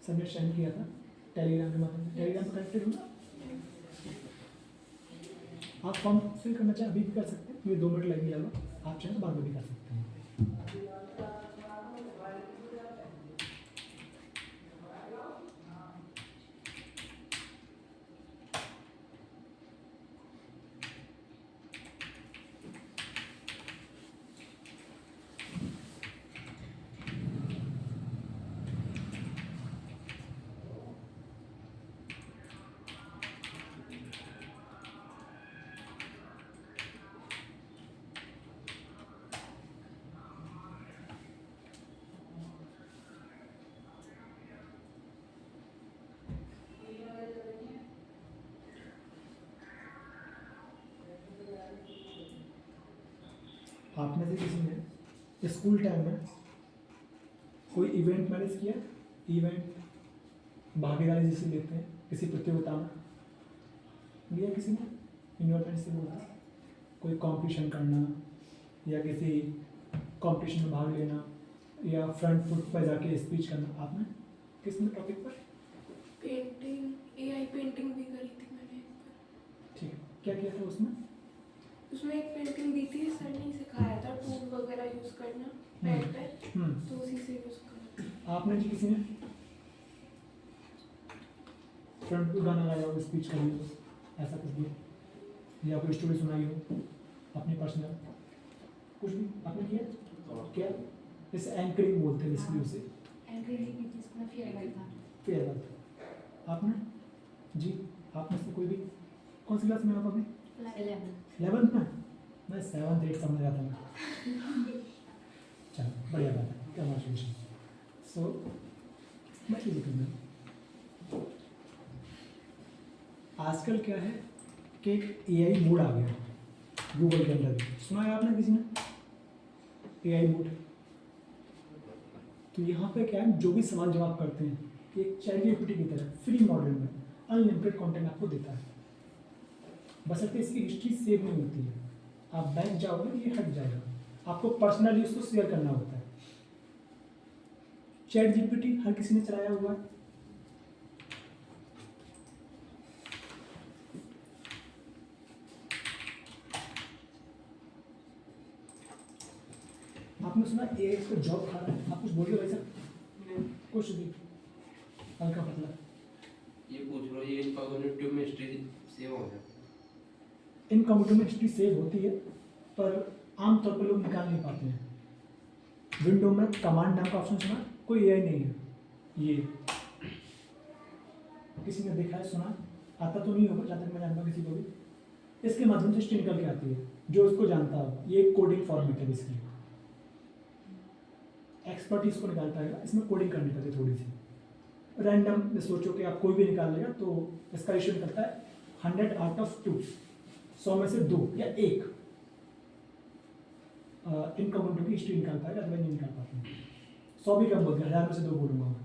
सर ने सेंड किया था टेलीग्राम के माध्यम से। टेलीग्राम पर कनेक्टेड होगा, आप फॉर्म फिल करना चाहें अभी भी कर सकते हैं, ये 2 मिनट लगेगा, आप चाहें तो बाद में भी कर सकते हैं। आप में से किसी ने स्कूल टाइम में कोई इवेंट मैनेज किया? इवेंट भागीदारी जिसे लेते हैं, किसी प्रतियोगिता में लिया किसी ने? इन्वायरमेंट से बोलता, कोई कंपटीशन करना या किसी कंपटीशन में भाग लेना या फ्रंट फुट पर जाके स्पीच करना, आपने किस टॉपिक पर? पेंटिंग, एआई पेंटिंग भी करी थी मैंने एक बार। ठीक है, क्या किया था उसमें? उसमें एक पेंटिंग दी थी, सर ने सिखाया था टूल वगैरह यूज़ करना पैड पे, तो उसी से यूज़ करना। आपने जी किसी ने फ्रंट पे गाना गाया हो, स्पीच करी हो, ऐसा कुछ भी, या कोई स्टोरी सुनाई हो अपनी पर्सनल, कुछ भी आपने किया? क्या इसे एंकरिंग बोलते हैं बेसिकली उसे। फेयरवेल आपने जी? आप में से कोई भी? कौन सी क्लास में आप अभी? 11th में? मैं 7th 8th समझ रहा था मैं। चलो बढ़िया बात है, कंग्रेचुलेशन। सो मैं ये कहूँगा, आजकल क्या है कि एआई मोड आ गया गूगल के अंदर भी, सुना है आपने किसी ने एआई मोड? तो यहाँ पे क्या है, जो भी सवाल जवाब करते हैं एक चैटजीपीटी की तरह फ्री मॉडल में अनलिमिटेड कंटेंट आपको देता है, बशर्ते इसकी हिस्ट्री सेव नहीं होती है। आप बैंक जाओगे ये हट जाएगा, आपको पर्सनली उसको शेयर करना होता है। चैटजीपीटी हर किसी ने चलाया हुआ है, आपने सुना एआई इसको जॉब खा रहा है? आप कुछ बोलिए भाई साहब, कुछ भी हल्का पतला। ये पूछ रहा हूँ, ये इनकॉग्निटिव में हिस्ट्री सेव हो जाए? इनकॉग्निटिव में हिस्ट्री सेव होती है, पर आमतौर पर लोग निकाल नहीं पाते हैं। विंडो में कमांड नाम का ऑप्शन सुना? कोई एआई नहीं है ये, किसी ने देखा है, सुना? आता तो नहीं होगा जहाँ तक मैं जानता किसी को भी। इसके माध्यम से हिस्ट्री निकल के आती है, जो इसको जानता हो। ये कोडिंग फॉर्मेट है बेसिकली, एक्सपर्ट इसको निकाल पाएगा। इसमें कोडिंग करनी पड़ती है थोड़ी सी, रैंडम में सोचो कि आप कोई भी निकाल लेगा, तो इसका रेशियो निकलता है 100 आउट ऑफ 2, 100 में से 2 या 1 इनकॉग्निटिव की हिस्ट्री निकाल पाएगा, अदरवाइज नहीं निकाल पाते हैं। 100 भी कम बोल गया, 1000 में से 2 बोलूँगा मैं,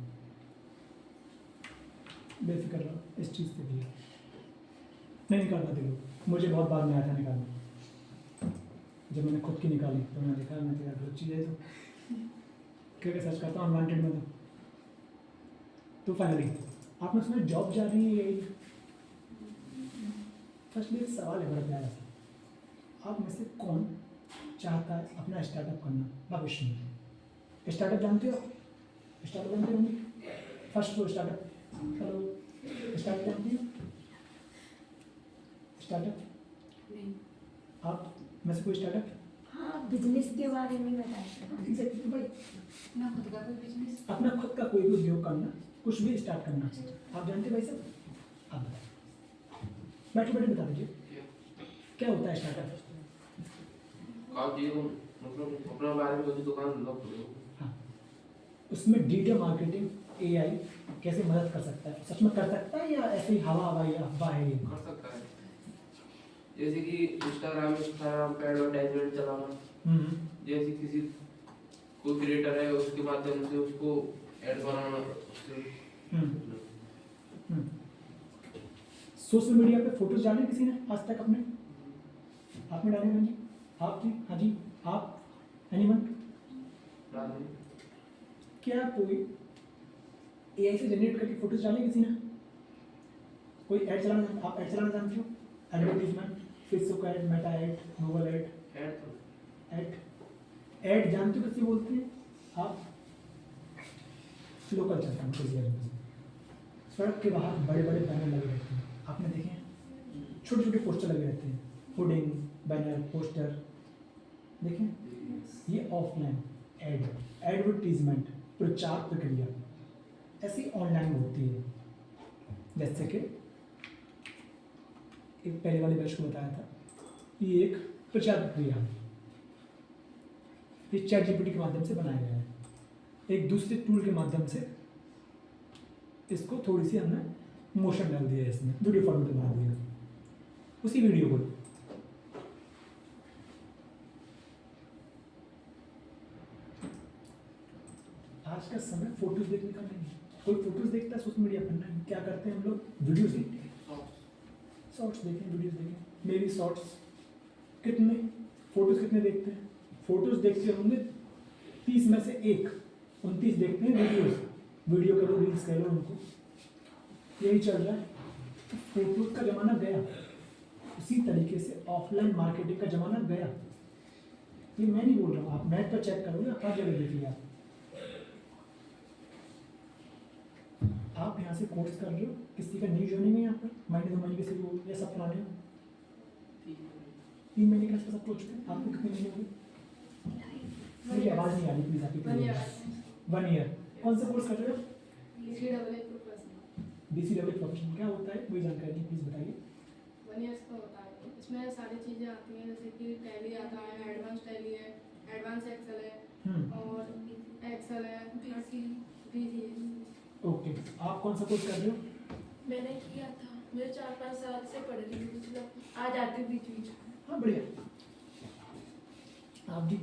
बेफिक्र रहो इस चीज़ से भी। नहीं निकाल पाते लोग, मुझे बहुत बाद में आया था निकालना। जब मैंने खुद की निकाली तो मैंने देखा मैं तेरा गलत चीज़ है, तो क्या सर्च करता हूँ अनवांटेड में। तो फाइनली आपने उसमें जॉब जा रही है यही। फर्स्टली एक सवाल है बड़ा प्यारा सा, आप में से कौन चाहता है अपना स्टार्टअप करना भविष्य में? स्टार्टअप जानते हो? स्टार्टअप जानते होंगे, first floor startup. Hello, startup जानती हो? स्टार्टअप नहीं। आप में से कोई स्टार्टअप? हाँ, बिजनेस के बारे में बताया। एग्जैक्टली भाई, अपना खुद का कोई बिजनेस। अपना खुद का कोई भी उद्योग करना, कुछ भी स्टार्ट करना, आप जानते भाई साहब? आप बताइए, बैठे बैठे बता दीजिए क्या होता है स्टार्टअप? आप ये मतलब अपना बारे में कोई दुकान लॉक करो। हाँ, उसमें डिजिटल मार्केटिंग एआई कैसे मदद कर सकता है, सच में कर सकता है या ऐसे ही हवा हवाई अफवाह है ये? कर सकता है, जैसे कि इंस्टाग्राम पे एडवर्टाइजमेंट चलाना, जैसे किसी कोई क्रिएटर है उसके माध्यम से उसको ऐड बनाना उससे। सोशल मीडिया पे फोटोज डाले किसी ने आज तक अपने? आपने डाले ना जी? आप जी? हाँ जी, आप? एनीवन? क्या कोई एआई से जनरेट करके फोटोज डाले किसी ने? कोई ऐड चलाना, आप ऐड चलाना जानते हो? Advertisement, Facebook ad, Meta ad, Google add, add जानते हो किसे बोलते हैं आप? लोकल चलता है किसी एरिया में। सड़क के बाहर बड़े बड़े बैनर लगे रहते हैं, आपने देखे हैं? छोटे छोटे पोस्टर लगे रहते हैं, होर्डिंग, बैनर, पोस्टर, देखें? ये ऑफलाइन ऐड, एडवर्टीजमेंट, प्रचार प्रक्रिया ऐसी ऑनलाइन होती है। जैसे कि एक पहले वाले बैच को बताया था, ये एक प्रचार प्रक्रिया है, ये चैट जीपीटी के माध्यम से बनाया गया है। एक दूसरे टूल के माध्यम से इसको थोड़ी सी हमने मोशन डाल दिया है, इसमें वीडियो फॉर्मेट बना दिया उसी वीडियो को। आज का समय फोटोज देखने का नहीं है, कोई फोटोज देखता है सोशल मीडिया पर नहीं, क्या करते हैं हम लोग? वीडियोज देखते हैं, शॉर्ट्स देखें, वीडियोज देखें। मेरी शॉर्ट्स कितने, फोटोज कितने देखते हैं? फोटोज देखते होंगे 30 में से 1, 29 देखते हैं वीडियोज। वीडियो करो, रील्स करो, उनको यही चल रहा है। तो फोटोज का ज़माना गया, उसी तरीके से ऑफलाइन मार्केटिंग का ज़माना गया। ये मैं नहीं बोल रहा हूँ, आप नेट पर चेक करोगे, हर जगह देखिए आप यहाँ से कोर्स कर रहे हो, किसी का न्यू जॉइनिंग है यहाँ पर, महीने 2 महीने किसी को या सब पुराने हो? 3 महीने के आसपास आपको हो चुके हैं। आपको कितने महीने हो गए? मुझे आवाज़ नहीं आ रही प्लीज़ आपकी। 1 ईयर। कौन सा कोर्स कर रहे हो? DCAA प्रोफेशनल क्या होता है, कोई जानकारी प्लीज़ बताइए। 1 ईयर्स का होता है, इसमें सारी चीज़ें आती हैं, जैसे कि टैली आता है, एडवांस टैली है, एडवांस एक्सेल है और एक्सेल है, बीसी है। ओके, आप कौन सा कोर्स कर रहे हो? मैंने किया था, मैं 4-5 साल से पढ़ रही हूँ, मतलब आ जाती हूँ बीच बीच। हाँ बढ़िया। आप जी?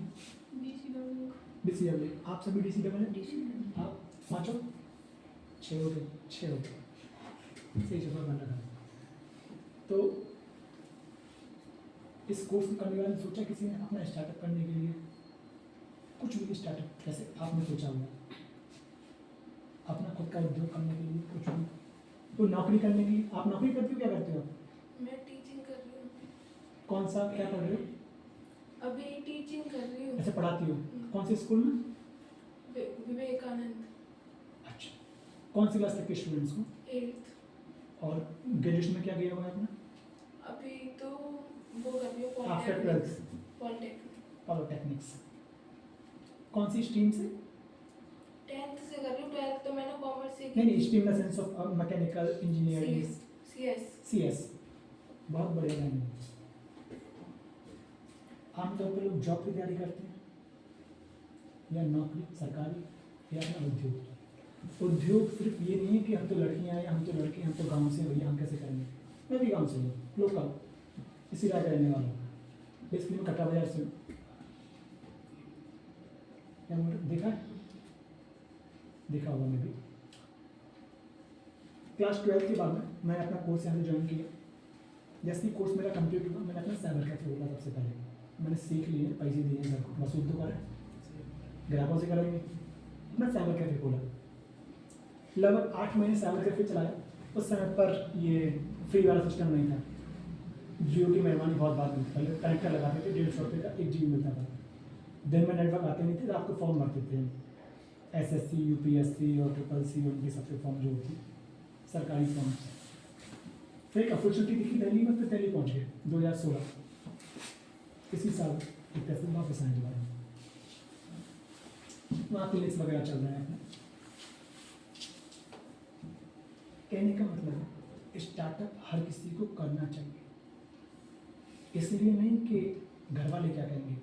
DCAA। आप सभी DCAA? आप पाँचों? 6 हो गए, 6 हो गए, सही जगह बन रहा। तो इस कोर्स को करने के बाद सोचा किसी ने अपना स्टार्टअप करने के लिए, कुछ भी स्टार्टअप जैसे आपने सोचा होगा, अपना खुद का उद्योग करने के लिए, कुछ भी, तो नौकरी करने के लिए। आप नौकरी करते हो, क्या करते हो आप? मैं टीचिंग कर रही हूँ। कौन सा, क्या पढ़ रहे हो? अभी टीचिंग कर रही हूँ। ऐसे पढ़ाती हो? कौन से स्कूल में? विवेकानंद। अच्छा, कौन सी क्लास तक के स्टूडेंट्स को? 8th। और ग्रेजुएशन में क्या किया हुआ है आपने? अभी तो वो कर रही हूँ आफ्टर 12th पॉलिटेक्निक्स। कौन सी स्ट्रीम से? 10th से कर रही हूँ, 12th तो मैंने कॉमर्स से की। नहीं stream in the sense of mechanical engineering. CS। बहुत बढ़िया लाइन है। आमतौर पर लोग जॉब की तैयारी करते हैं या नौकरी सरकारी या अपना उद्योग। उद्योग सिर्फ ये नहीं है कि हम तो लड़कियां हैं, हम तो लड़के, हम तो गांव से हैं, भैया हम कैसे करेंगे। मैं भी गांव से हूँ, लोकल, इसी राय का रहने वाला हूँ, बेसिकली मैं कटरा बाजार से हूँ। क्या देखा है? देखा होगा मैं भी। क्लास 12 के बाद में मैंने अपना कोर्स यहाँ से ज्वाइन किया। जैसे ही कोर्स मेरा कंप्लीट हुआ, मैंने अपना साइबर कैफे खोला। सबसे पहले मैंने सीख लिए, पैसे दिए हैं, सबको वसूल तो करें, ग्राहकों से करेंगे। अपना साइबर कैफे खोला, लगभग 8 महीने साइबर कैफे चलाया। उस समय पर ये फ्री वाला सिस्टम नहीं था, जियो की मेहरबानी बहुत बाद में। पहले कनेक्टर लगाते थे, 150 रुपये का 1 GB मिलता था। दिन में नेटवर्क आते नहीं थे, रात को फॉर्म भरते थे, SSC, UPSC और SSC उनके सबसे फॉर्म जो होती सरकारी फॉर्म। फिर एक अपॉर्चुनिटी दिखी दिल्ली में, फिर दिल्ली पहुँच गए 2016 इसी साल। एक तहसील वापस आने के बाद वहाँ क्लिनिक्स वगैरह चल रहे हैं अपने। कहने का मतलब है स्टार्टअप हर किसी को करना चाहिए, इसलिए नहीं कि घर वाले क्या कहेंगे,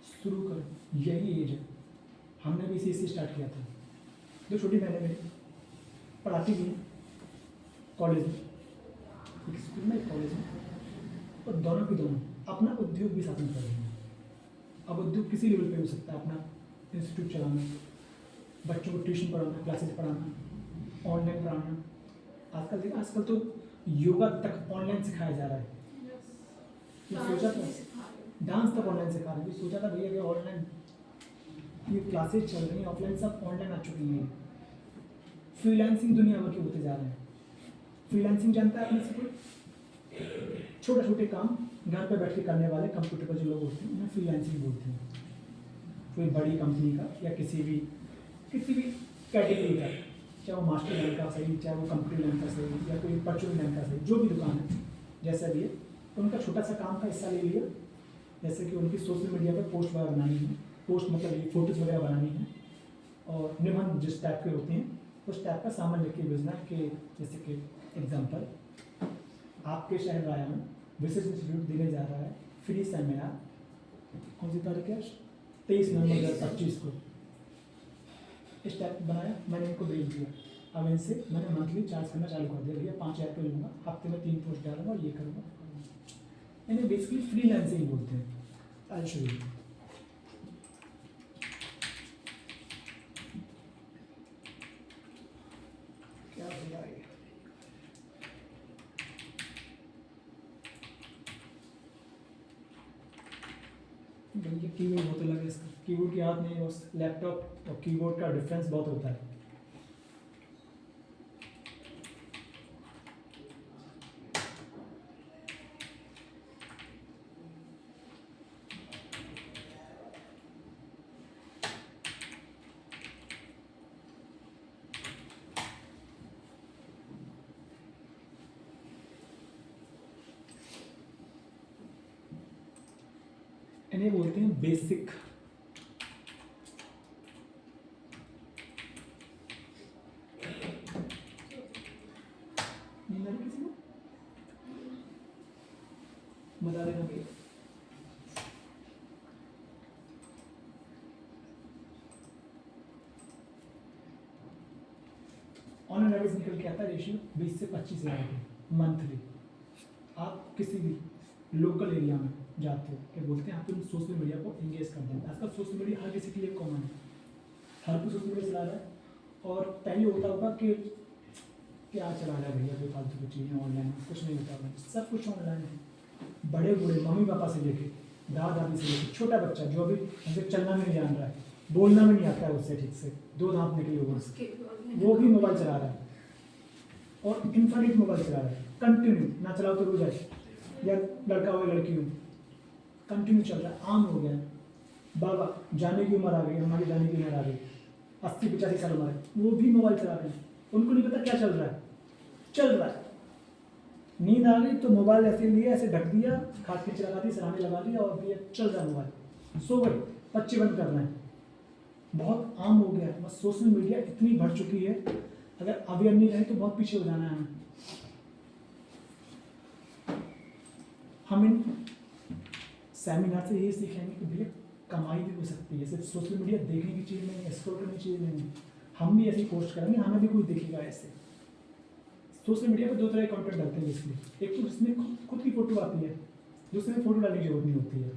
शुरू करो, यही एज है। हमने भी इसी से स्टार्ट किया था। जो छोटी बहनें मेरी पढ़ाती भी हैं कॉलेज में, एक स्कूल में एक कॉलेज में, और दोनों की दोनों अपना उद्योग भी साथ में कर रही हैं। अब उद्योग किसी लेवल पे हो सकता है, अपना इंस्टीट्यूट चलाना, बच्चों को ट्यूशन पढ़ाना, क्लासेस पढ़ाना, ऑनलाइन पढ़ाना। आजकल तो योगा तक ऑनलाइन सिखाया जा रहा है। ये सोचा था, डांस तक ऑनलाइन सिखा रहे हैं। ये सोचा था भैया कि ऑनलाइन ये क्लासेस चल रही हैं, ऑफलाइन सब ऑनलाइन आ चुकी हैं। फ्रीलांसिंग दुनिया भर के होते जा रहे हैं। फ्रीलांसिंग जानता है अपने से कोई? छोटे छोटे काम घर पे बैठ के करने वाले कंप्यूटर पर जो लोग होते हैं उन्हें फ्रीलांसिंग बोलते हैं। कोई बड़ी कंपनी का या किसी भी कैटेगरी का, चाहे वो मास्टर लाइन का सही, चाहे वो कंप्यूटर लाइन का सही, या कोई परचून लाइन का सही, जो भी दुकान है जैसा भी है, उनका छोटा सा काम का हिस्सा ले लिया। जैसे कि उनकी सोशल मीडिया पर पोस्ट वगैरह बनानी है, पोस्ट मतलब ये फोटोज़ वगैरह बनानी है, और निबंध जिस टाइप के होते हैं उस टाइप का सामान लेके भेजना कि जैसे कि एग्जांपल, आपके शहर राया में विशेष इंस्टीट्यूट देने जा रहा है फ्री सेमिनार, कौन सी तारीख है? 23 नवंबर 2025 को। इस टाइप बनाया, मैंने इनको भेज दिया। अब इनसे मैंने मंथली चार्ज करना चालू कर दिया, भैया 5,000 रुपये लूँगा, हफ्ते में 3 पोस्ट डालूंगा और ये करूँगा। इन्हें बेसिकली फ्रीलांसिंग बोलते हैं। आज शुरू क्या भैया ये भैया कीबोर्ड होते लगे, इसका कीबोर्ड की याद नहीं, बस लैपटॉप और कीबोर्ड का डिफरेंस बहुत होता है। इन्हें बोलते हैं बेसिक। नींद आ रही किसी को? बता देना भैया। ऑन एन एवरेज निकल के आता है रेशियो 20 से 25 हज़ार की मंथली। आप किसी भी लोकल एरिया में जाते हो, क्या बोलते हैं, आप तुम सोशल मीडिया को एंगेज कर दें। आजकल सोशल मीडिया हर किसी के लिए कॉमन है, हर कोई सोशल मीडिया चला रहा है। और पहले होता होगा कि क्या चला रहा है भैया, कोई फालतू की चीज़ें ऑनलाइन, कुछ नहीं होता होगा, सब कुछ ऑनलाइन है। बड़े बूढ़े मम्मी पापा से लेके दादा दादी से लेके छोटा बच्चा जो अभी हमसे चलना भी नहीं जान रहा है, बोलना भी नहीं आता है उससे ठीक से, 2 दांत निकले हुए, वो भी मोबाइल चला रहा है और इन्फिनिट मोबाइल चला रहा है कंटिन्यू। ना चलाओ तो रो जाए, या लड़का हो या लड़की हो, कंटिन्यू चल रहा है, आम हो गया है। बाबा जाने की उम्र आ गई, हमारी जाने की उम्र आ गई, 80-85 साल उम्र है, वो भी मोबाइल चला रहे हैं। उनको नहीं पता क्या चल रहा है, चल रहा है। नींद आ गई तो मोबाइल ऐसे लिया, ऐसे ढक दिया, खाट खींच लगा दी, सराहने लगा दी, और भी चल रहा है मोबाइल। सो गए, बच्चे बंद कर रहे हैं, बहुत आम हो गया है। बस सोशल मीडिया इतनी बढ़ चुकी है, अगर अवेयर नहीं रहे तो बहुत पीछे हो जाना है हमें। हम इन सेमिनार से ये सीखेंगे कि भैया कमाई भी हो सकती है, सिर्फ सोशल मीडिया देखने की चीज़ नहीं है, एक्सप्लोर करने की चीज़ नहीं है। हम भी ऐसे पोस्ट करेंगे, हमें भी कोई देखेगा ऐसे। सोशल मीडिया पर 2 तरह के कंटेंट डालते हैं बेसिकली। एक तो जिसमें खुद की फोटो आती है, दूसरे में फोटो डालने की जरूरत नहीं होती है,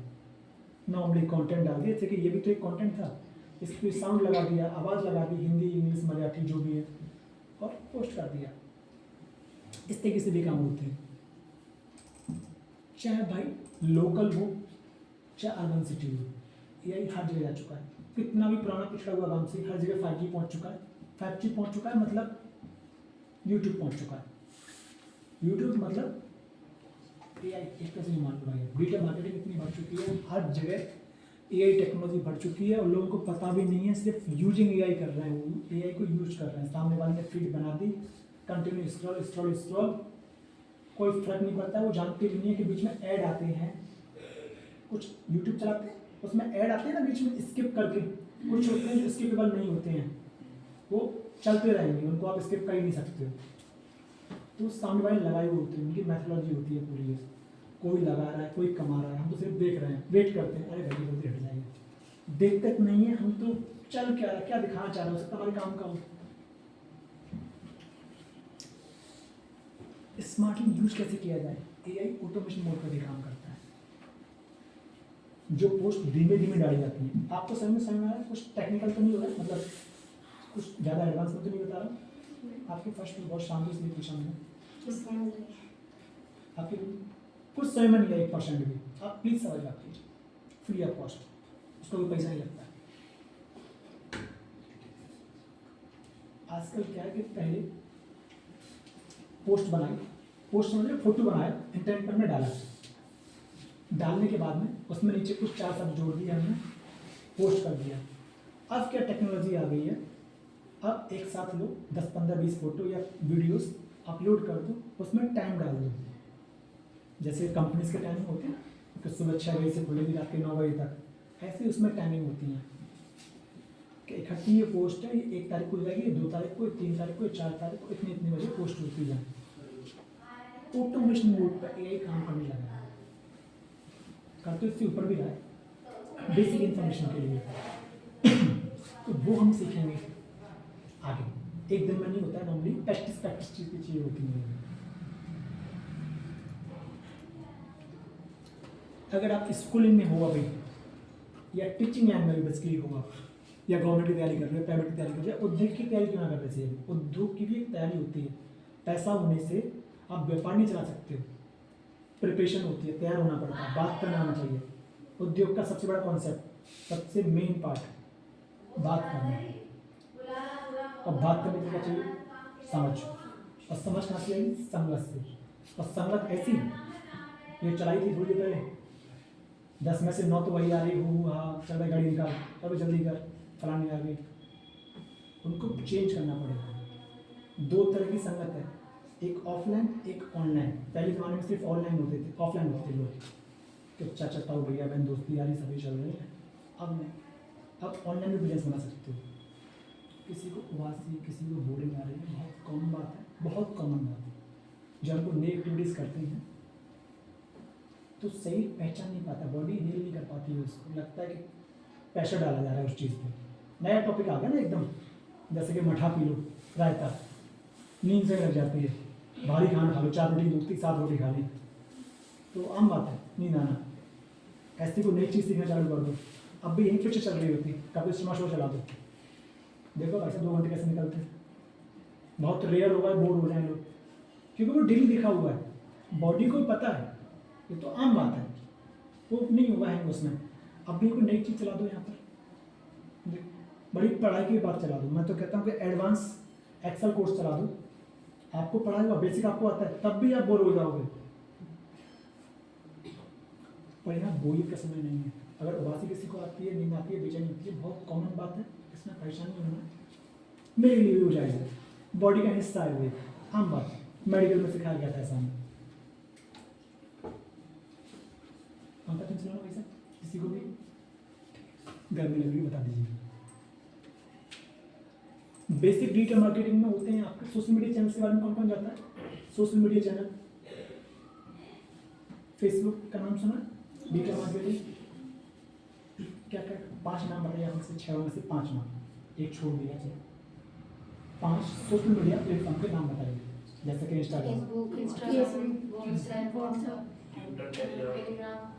नॉर्मली कंटेंट डाल दिया, जैसे कि ये भी तो एक कंटेंट था, इसको साउंड लगा दिया, आवाज़ लगा दी, हिंदी इंग्लिश मराठी जो भी है, और पोस्ट कर दिया। इस तरीके से भी काम होते हैं, चाहे भाई लोकल हो चाहे अर्बन सिटी हो, यही हर जगह जा चुका है। कितना भी पुराना पिछड़ा हुआ गांव से हर जगह 5G पहुंच चुका है। 5G पहुंच चुका है मतलब यूट्यूब पहुंच चुका है। यूट्यूब मतलब AI, एक तरह से मान लो भाई, डिजिटल मार्केटिंग इतनी बढ़ चुकी है, हर जगह AI टेक्नोलॉजी बढ़ चुकी है, और लोगों को पता भी नहीं है, सिर्फ यूजिंग AI कर रहे हैं, वो AI को यूज कर रहे हैं। सामने वाले ने फीड बना दी, कंटिन्यू स्क्रॉल स्क्रॉल स्क्रॉल, कोई फर्क नहीं पड़ता। वो जानते भी नहीं है कि बीच में ऐड आते हैं। कुछ यूट्यूब चलाते हैं, उसमें ऐड आते हैं ना बीच में स्किप करके, कुछ होते हैं जो स्किपेबल नहीं होते हैं, वो चलते रहेंगे, उनको आप स्किप कर ही नहीं सकते हो। तो सामने वाले लगाए हुए होते हैं, उनकी मैथोलॉजी होती है पूरी। कोई लगा रहा है, कोई कमा रहा है, हम तो सिर्फ देख रहे हैं, वेट करते हैं, अरे भाई जल्दी हट जाएंगे। देखते तो नहीं है, हम तो चल क्या क्या दिखाना चाह रहे हो, सकता हमारे काम का हो। स्मार्टली यूज कैसे किया जाए, एआई ऑटोमेशन मोड पर भी काम करता है। जो पोस्ट धीमे धीमे डाली जाती है, आपको समझ में आ रहा है, कुछ टेक्निकल तो नहीं हो रहा है, मतलब कुछ ज़्यादा एडवांस में तो नहीं बता रहा। आपके फर्स्ट में बहुत शांति इसलिए पूछा मैंने, समझ गए। आपके कुछ समय में नहीं है 1% भी, आप प्लीज़ समझ जाते फ्री ऑफ कॉस्ट, उसका कोई पैसा नहीं लगता। आजकल क्या है कि पहले पोस्ट बनाई, पोस्ट मतलब फोटो बनाया, इंटरनेट पर हमने डाला, डालने के बाद में उसमें नीचे कुछ 4 शब्द जोड़ दिए हमने, पोस्ट कर दिया। अब क्या टेक्नोलॉजी आ गई है, अब एक साथ लो 10, 15, 20 फोटो या वीडियोस अपलोड कर दो, उसमें टाइम डाल दो। जैसे कंपनीज के टाइमिंग होती है कि सुबह 6 बजे से खुलेगी रात के 9 बजे तक, ऐसे उसमें टाइमिंग होती है कि इकट्ठी ये पोस्ट है, ये 1 तारीख को हो जाएगी, 2 तारीख को, 3 तारीख को, 4 तारीख को, इतने इतने बजे पोस्ट होती है। ऑटोमेशन मोड पर एआई काम करने लगा है, कर तो इससे ऊपर भी रहा है बेसिक इन्फॉर्मेशन के लिए। तो वो हम सीखेंगे आगे, एक दिन में नहीं होता है, नॉर्मली प्रैक्टिस चीज़ की चीज़ होती है। अगर आप स्कूलिंग में हो अभी, या टीचिंग लाइन में भी बेसिकली हो आप, या गवर्नमेंट की तैयारी कर रहे हो, प्राइवेट की तैयारी कर रहे हो, उद्योग की तैयारी क्यों ना कर रहे थे, उद्योग की भी एक तैयारी होती है। पैसा होने से आप व्यापार नहीं चला सकते हो, प्रिपरेशन होती है, तैयार होना पड़ता है, बात करना आना चाहिए। उद्योग का सबसे बड़ा कॉन्सेप्ट, सबसे मेन पार्ट बात करना है। और बात करने के लिए क्या चाहिए, समझ, और समझ कहाँ से आई, संगत से। और संगत ऐसी ये चलाई थी थोड़ी देर पहले, 10 में से 9 तो वही आ रही, हो हाँ चल भाई गाड़ी निकाल, चलो जल्दी कर, फलाने आ गई। उनको चेंज करना पड़ेगा। 2 तरह की संगत है, एक ऑफलाइन एक ऑनलाइन। पहले ज़माने में सिर्फ ऑनलाइन होते थे, ऑफलाइन होते थे लोग, कि चाचा ताऊ भैया बहन दोस्ती यारी सभी चल रहे हैं। अब नहीं, अब ऑनलाइन भी बिजनेस बना सकते हो। किसी को उबासी, किसी को बोरिंग आ रही है, बहुत कॉमन बात है, बहुत कॉमन बात है। जब हम नई एक्टिविटीज़ करते हैं तो सही पहचान नहीं पाता, बॉडी डील नहीं कर पाती है, उसको लगता है कि प्रेशर डाला जा रहा है उस चीज़ पे। नया टॉपिक आ गया ना एकदम, जैसे कि मठा पी लो, रायता, नींद से लग जाती है, भारी खाना खा लो, 4 रोटी दूसरी 7 रोटी खा ली, तो आम बात है नींद आना। ऐसी कोई नई चीज़ सीखना चालू कर दो, अब भी यही फिर से चल रही होती, कभी सिनेमा शो चला दो, देखो ऐसे 2 घंटे कैसे निकलते हैं। बहुत रेयर होगा बोर हो जाए लोग, क्योंकि वो डेली देखा हुआ है, बॉडी को पता है, ये तो आम बात है, वो नहीं हुआ है उसमें। अब भी कोई नई चीज़ चला दो यहाँ पर, बड़ी पढ़ाई की बात चला दो, मैं तो कहता हूँ कि एडवांस एक्सेल कोर्स चला दो, आपको पढ़ाई हुआ बेसिक आपको आता है, तब भी आप बोर हो जाओगे। पर यहाँ बोरियत का समय नहीं है। अगर उबासी किसी को आती है, नींद आती है, बेचैनी होती है, बहुत कॉमन बात है, इसमें परेशानी नहीं होना, मेरे लिए भी हो जाएगा, बॉडी का हिस्सा है, वो आम बात है, मेडिकल में सिखाया गया था ऐसा हमें। पंखा तुम चलाओ वैसा, किसी को भी गर्मी लग रही बता दीजिए। बेसिक डिजिटल मार्केटिंग में होते हैं आपके सोशल मीडिया चैनल के बारे में कौन कौन जाता है? सोशल मीडिया चैनल, फेसबुक का नाम सुना, डिजिटल मार्केटिंग, क्या क्या 5 नाम बताइए आप में से, 6 में से 5 नाम, एक छोड़ दिया चाहिए। 5 सोशल मीडिया प्लेटफॉर्म के नाम बताइए, जैसे कि Instagram, Facebook, WhatsApp,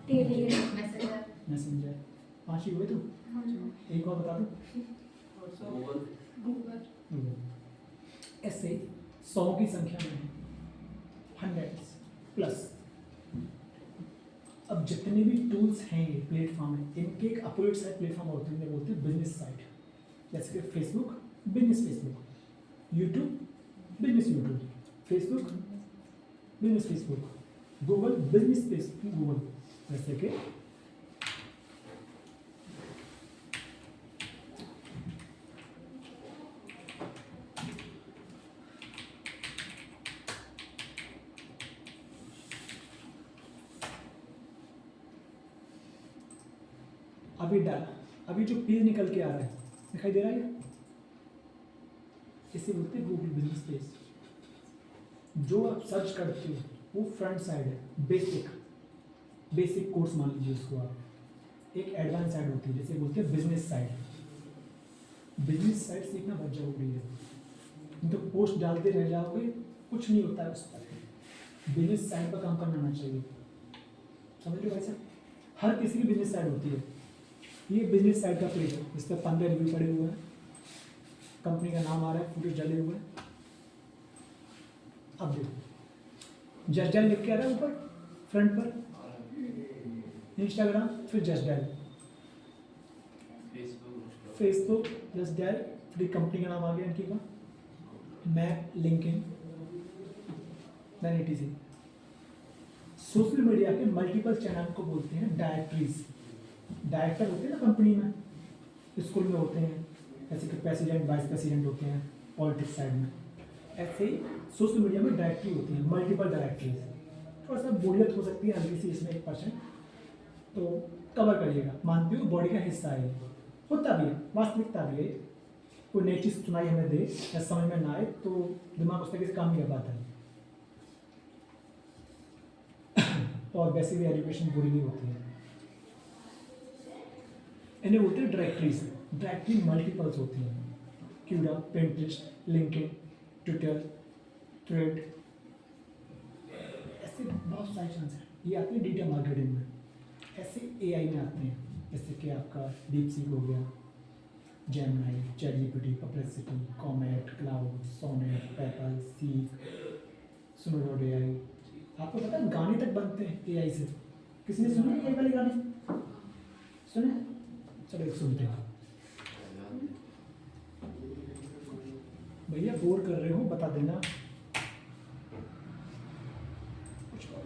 Telegram, messenger. Messenger, 5 ही हुए तो एक और बता दो, गूगल। ऐसे 100 की संख्या में 100 प्लस। अब जितने भी टूल्स हैं, प्लेटफॉर्म है, इनके एक अपोजिट साइड प्लेटफॉर्म होते हैं, बोलते हैं बिजनेस साइड। जैसे कि Facebook, business Facebook, YouTube, business YouTube, Facebook, business Facebook, Google, business Facebook Google. जैसे कि अभी डाला, अभी जो पेज निकल के आ रहा है, दिखाई दे रहा है, इसे बोलते हैं गूगल बिजनेस पेज। जो आप सर्च करते हो वो फ्रंट साइड है, बेसिक कोर्स मान लीजिए उसको आप, एक एडवांस साइड होती है, जैसे बोलते हैं बिजनेस साइड। बिजनेस साइड सीखना बहुत जरूरी है, नहीं तो पोस्ट डालते रह जाओगे, कुछ नहीं होता है उस पर। बिजनेस साइड पर काम करना आना चाहिए, समझ लो भाई साहब। हर किसी की बिजनेस साइड होती है। ये बिजनेस साइड का पेज है, इस पर 15 रिव्यू पड़े हुए हैं, कंपनी का नाम आ रहा है, फोटो जले हुए हैं। अब देखो जस्ट डायल लिख के आ रहा है ऊपर फ्रंट पर, इंस्टाग्राम, फिर just dial, Facebook, just dial, फिर कंपनी का नाम आ गया इनकी का, map, LinkedIn, then etc। Social media के मल्टीपल चैनल को बोलते हैं डायरेक्टरीज। डायरेक्टर होते हैं ना कंपनी में, स्कूल में होते हैं, ऐसे कि प्रेसिडेंट, वाइस प्रेसिडेंट होते हैं पॉलिटिक्स साइड में, ऐसे ही सोशल मीडिया में डायरेक्टरी होती है, मल्टीपल डायरेक्टरीज। थोड़ा सा बोरियत हो सकती है हल्की सी इसमें 1%, तो कवर करिएगा, मानती हूँ बॉडी का हिस्सा है, होता भी है, वास्तविकता भी है। कोई नई चीज़ सुनाई हमें दे या समझ में ना आए तो दिमाग उस तरीके से काम नहीं कर पाता है। और वैसे भी एजुकेशन पूरी नहीं होती है। इन्हें बोलते हैं डायरेक्टरीज। डायरेक्टरी मल्टीपल्स होती हैं, CUDA, Pinterest, LinkedIn, Twitter, thread, ऐसे बहुत सारे चांस हैं। ये आते हैं डिजिटल मार्केटिंग में, ऐसे एआई में आते हैं, जैसे कि आपका डीपसीक हो गया, Gemini, ChatGPT, Perplexity, Comet, Claude, Sonnet, पेपल, सीक, सुनो.ai। आपको पता है गाने तक बनते हैं एआई से। किसी ने सुने एआई वाले गाने? सुने? चलो एक सुनते हैं। भैया बोर कर रहे हो बता देना। कुछ और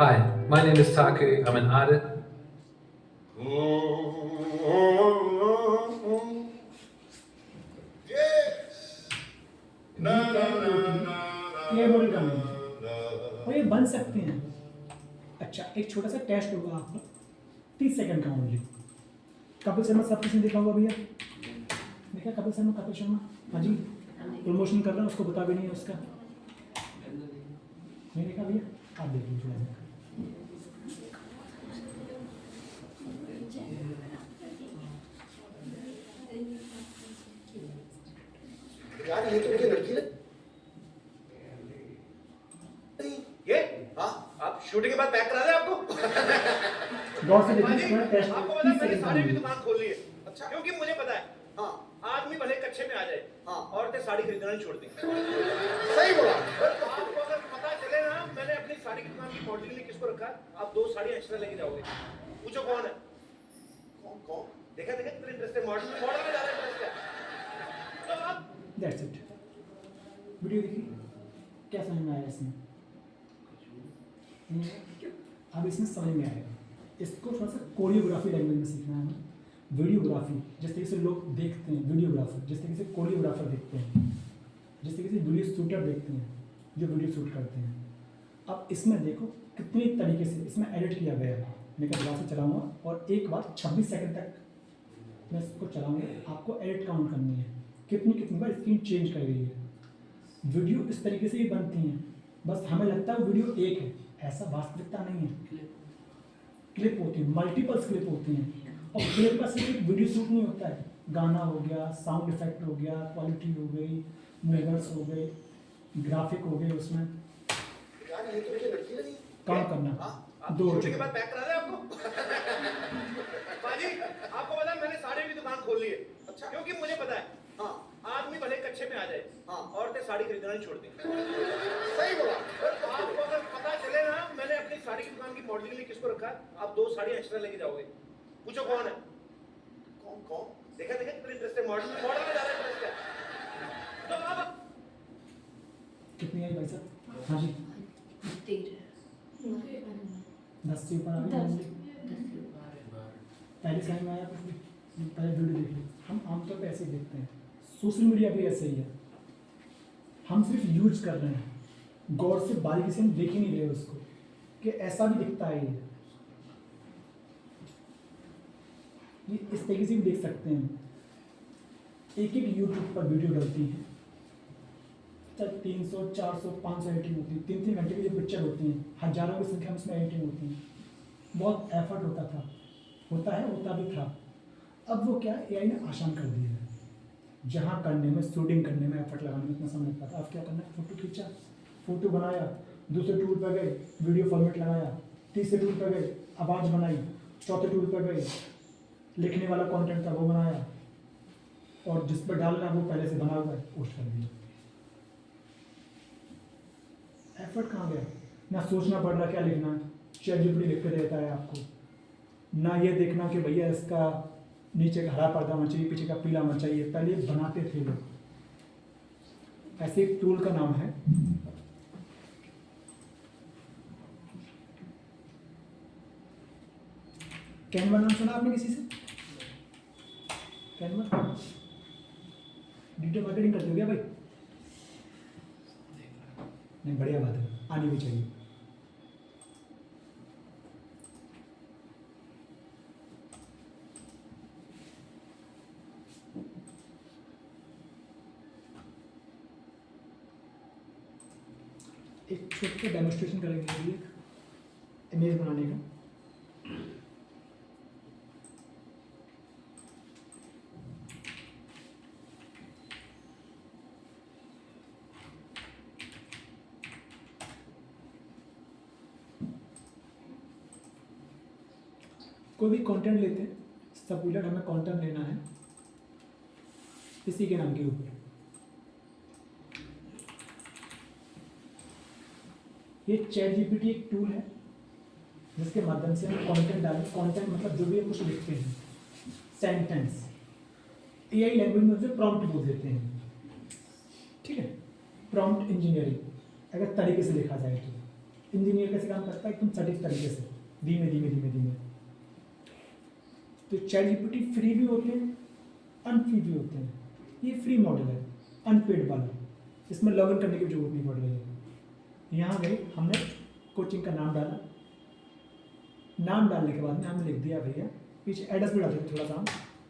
Hi, my name is Taku. I'm an artist. Yes. Na na na na ये बोल गाने और ये बन सकते हैं। अच्छा एक छोटा सा टेस्ट होगा आपका, 30 सेकंड का ओनली। कपिल शर्मा सब किसने देखा होगा भैया? देखा कपिल शर्मा? कपिल शर्मा हाँ जी, प्रमोशन कर रहा है, उसको बता भी नहीं है उसका। नहीं देखा भैया? आप देख लीजिए थोड़ा सा। यार ये तो मुझे लड़की लग ये हाँ आप शूटिंग के बाद पैक करा दे आपको। गौर से हाँ देखिए जी, थोड़ा टेस्ट। आपको पता है 30 मैंने सेकंड का साड़ी की ओनली। दुकान खोल ली है। अच्छा। क्योंकि मुझे पता है हाँ आदमी भले कच्चे में आ जाए, हाँ। औरतें साड़ी खरीदना नहीं छोड़ती। सही बोला। आपको अगर पता चले ना मैंने अपनी साड़ी की दुकान की मॉडल के लिए किसको रखा है, आप 2 साड़ी एक्स्ट्रा लेके जाओगे। पूछो कौन है? कौन कौन? देखा देखा कितना इंटरेस्ट है, मॉडल में ज्यादा इंटरेस्ट है। तो आप दैट्स इट। वीडियो देखिए क्या समझ में आया इसमें? अब इसमें समझ में आएगा। इसको थोड़ा सा कोरियोग्राफी लैंग्वेज में सीखना है हमें। वीडियोग्राफी जिस तरीके से लोग देखते हैं, वीडियोग्राफर जिस तरीके से कोरियोग्राफर देखते हैं, जिस तरीके से वीडियो शूटर देखते हैं जो वीडियो शूट करते हैं। अब इसमें देखो कितने तरीके से इसमें एडिट किया गया है। मैं दोबारा से चलाऊँगा और एक बार 26 सेकंड तक मैं इसको चलाऊँगा। आपको एडिट काउंट करनी है, कितनी बार स्क्रीन चेंज कर रही है। वीडियो इस तरीके से ही बनती हैं, बस हमें लगता है वीडियो एक है, ऐसा वास्तविकता नहीं है। क्लिप होती है, मल्टीपल्स क्लिप होती हैं। और क्लिप का सिर्फ एक वीडियो शूट नहीं होता है, गाना हो गया, साउंड इफेक्ट हो गया, क्वालिटी हो गई, मूवर्स हो गए, ग्राफिक हो गए, उसमें यार ये तो मुझे लड़की लगी। काम करना। आप दो शूटिंग के बाद पैक करा दे आपको। बाजी आपको पता है मैंने साड़ी की दुकान खोल ली है। अच्छा। क्योंकि मुझे पता है हाँ आदमी भले कच्चे में आ जाए, हाँ। औरतें साड़ी खरीदना नहीं छोड़ती। सही बोला। आपको अगर पता चले ना मैंने अपनी साड़ी की दुकान की मॉडल के लिए किसको रखा है, आप 2 साड़ी एक्स्ट्रा लेके जाओगे। पूछो कौन है? कौन कौन? देखा देखा कितना इंटरेस्ट है, मॉडल में ज्यादा इंटरेस्ट है। तो अब कितनी आई भाई साहब? हाँ जी 10 से ऊपर आ गई। पहले समझ में आया कुछ भी? पहले वीडियो देख ली। हम आमतौर पे ऐसे ही देखते हैं, सोशल मीडिया भी ऐसे ही है, हम सिर्फ यूज कर रहे हैं, गौर से बारीकी से हम देख ही नहीं रहे उसको कि ऐसा भी दिखता है ये इस तरीके से भी देख सकते हैं। एक एक यूट्यूब पर वीडियो डलती है, 300, 400, 500 एडिटिंग होती है, 3-3 घंटे की जो पिक्चर होती हैं, हजारों की संख्या में उसमें एडिटिंग होती है। बहुत एफर्ट होता था, होता है, होता भी था। अब वो क्या एआई ने आसान कर दिया है। जहाँ करने में, शूटिंग करने में, एफर्ट लगाने में इतना समय लगता था, अब क्या करना है, फोटो खींचा, फोटो बनाया, दूसरे टूल पर गए, वीडियो फॉर्मेट लगाया, तीसरे टूल पर गए, आवाज़ बनाई, चौथे टूल पर गए, लिखने वाला कंटेंट था वो बनाया, और जिस पर डालना वो पहले से बना हुआ है, पोस्ट कर दिया। एफर्ट कहाँ गया? ना सोचना पड़ रहा क्या लिखना है, ChatGPT लिख के देता है आपको, ना ये देखना कि भैया इसका नीचे का हरा पर्दा होना चाहिए, पीछे का पीला होना चाहिए, पहले बनाते थे लोग। ऐसे एक टूल का नाम है कैनवा। नाम सुना आपने किसी से? कैनवा डिजिटल मार्केटिंग करते हो क्या भाई? नहीं, बढ़िया बात है, आनी भी चाहिए। एक छोटा सा डेमोस्ट्रेशन करेंगे अभी, एक इमेज बनाने का। कोई भी कंटेंट लेते हैं, सपोज हमें कंटेंट लेना है इसी के नाम के ऊपर। ये ChatGPT एक टूल है जिसके माध्यम से हम कंटेंट डालें। कंटेंट मतलब जो भी हम कुछ लिखते हैं, सेंटेंस, एआई लैंग्वेज में उसे प्रॉम्प्ट बोल देते हैं, ठीक है। प्रॉम्प्ट इंजीनियरिंग अगर तरीके से लिखा जाए तो इंजीनियर कैसे काम करता है, एकदम सटीक तरीके से, धीमे धीमे धीमे धीमे। तो ChatGPT फ्री भी होते हैं, अनफ्री भी होते हैं। ये फ्री मॉडल है, अनपेड वाला, इसमें लॉगिन करने की जरूरत नहीं पड़ रही है। यहाँ गए, हमने कोचिंग का नाम डाला, नाम डालने के बाद में हमने लिख दिया भैया, पीछे एड्रेस भी डाल देते थोड़ा सा हम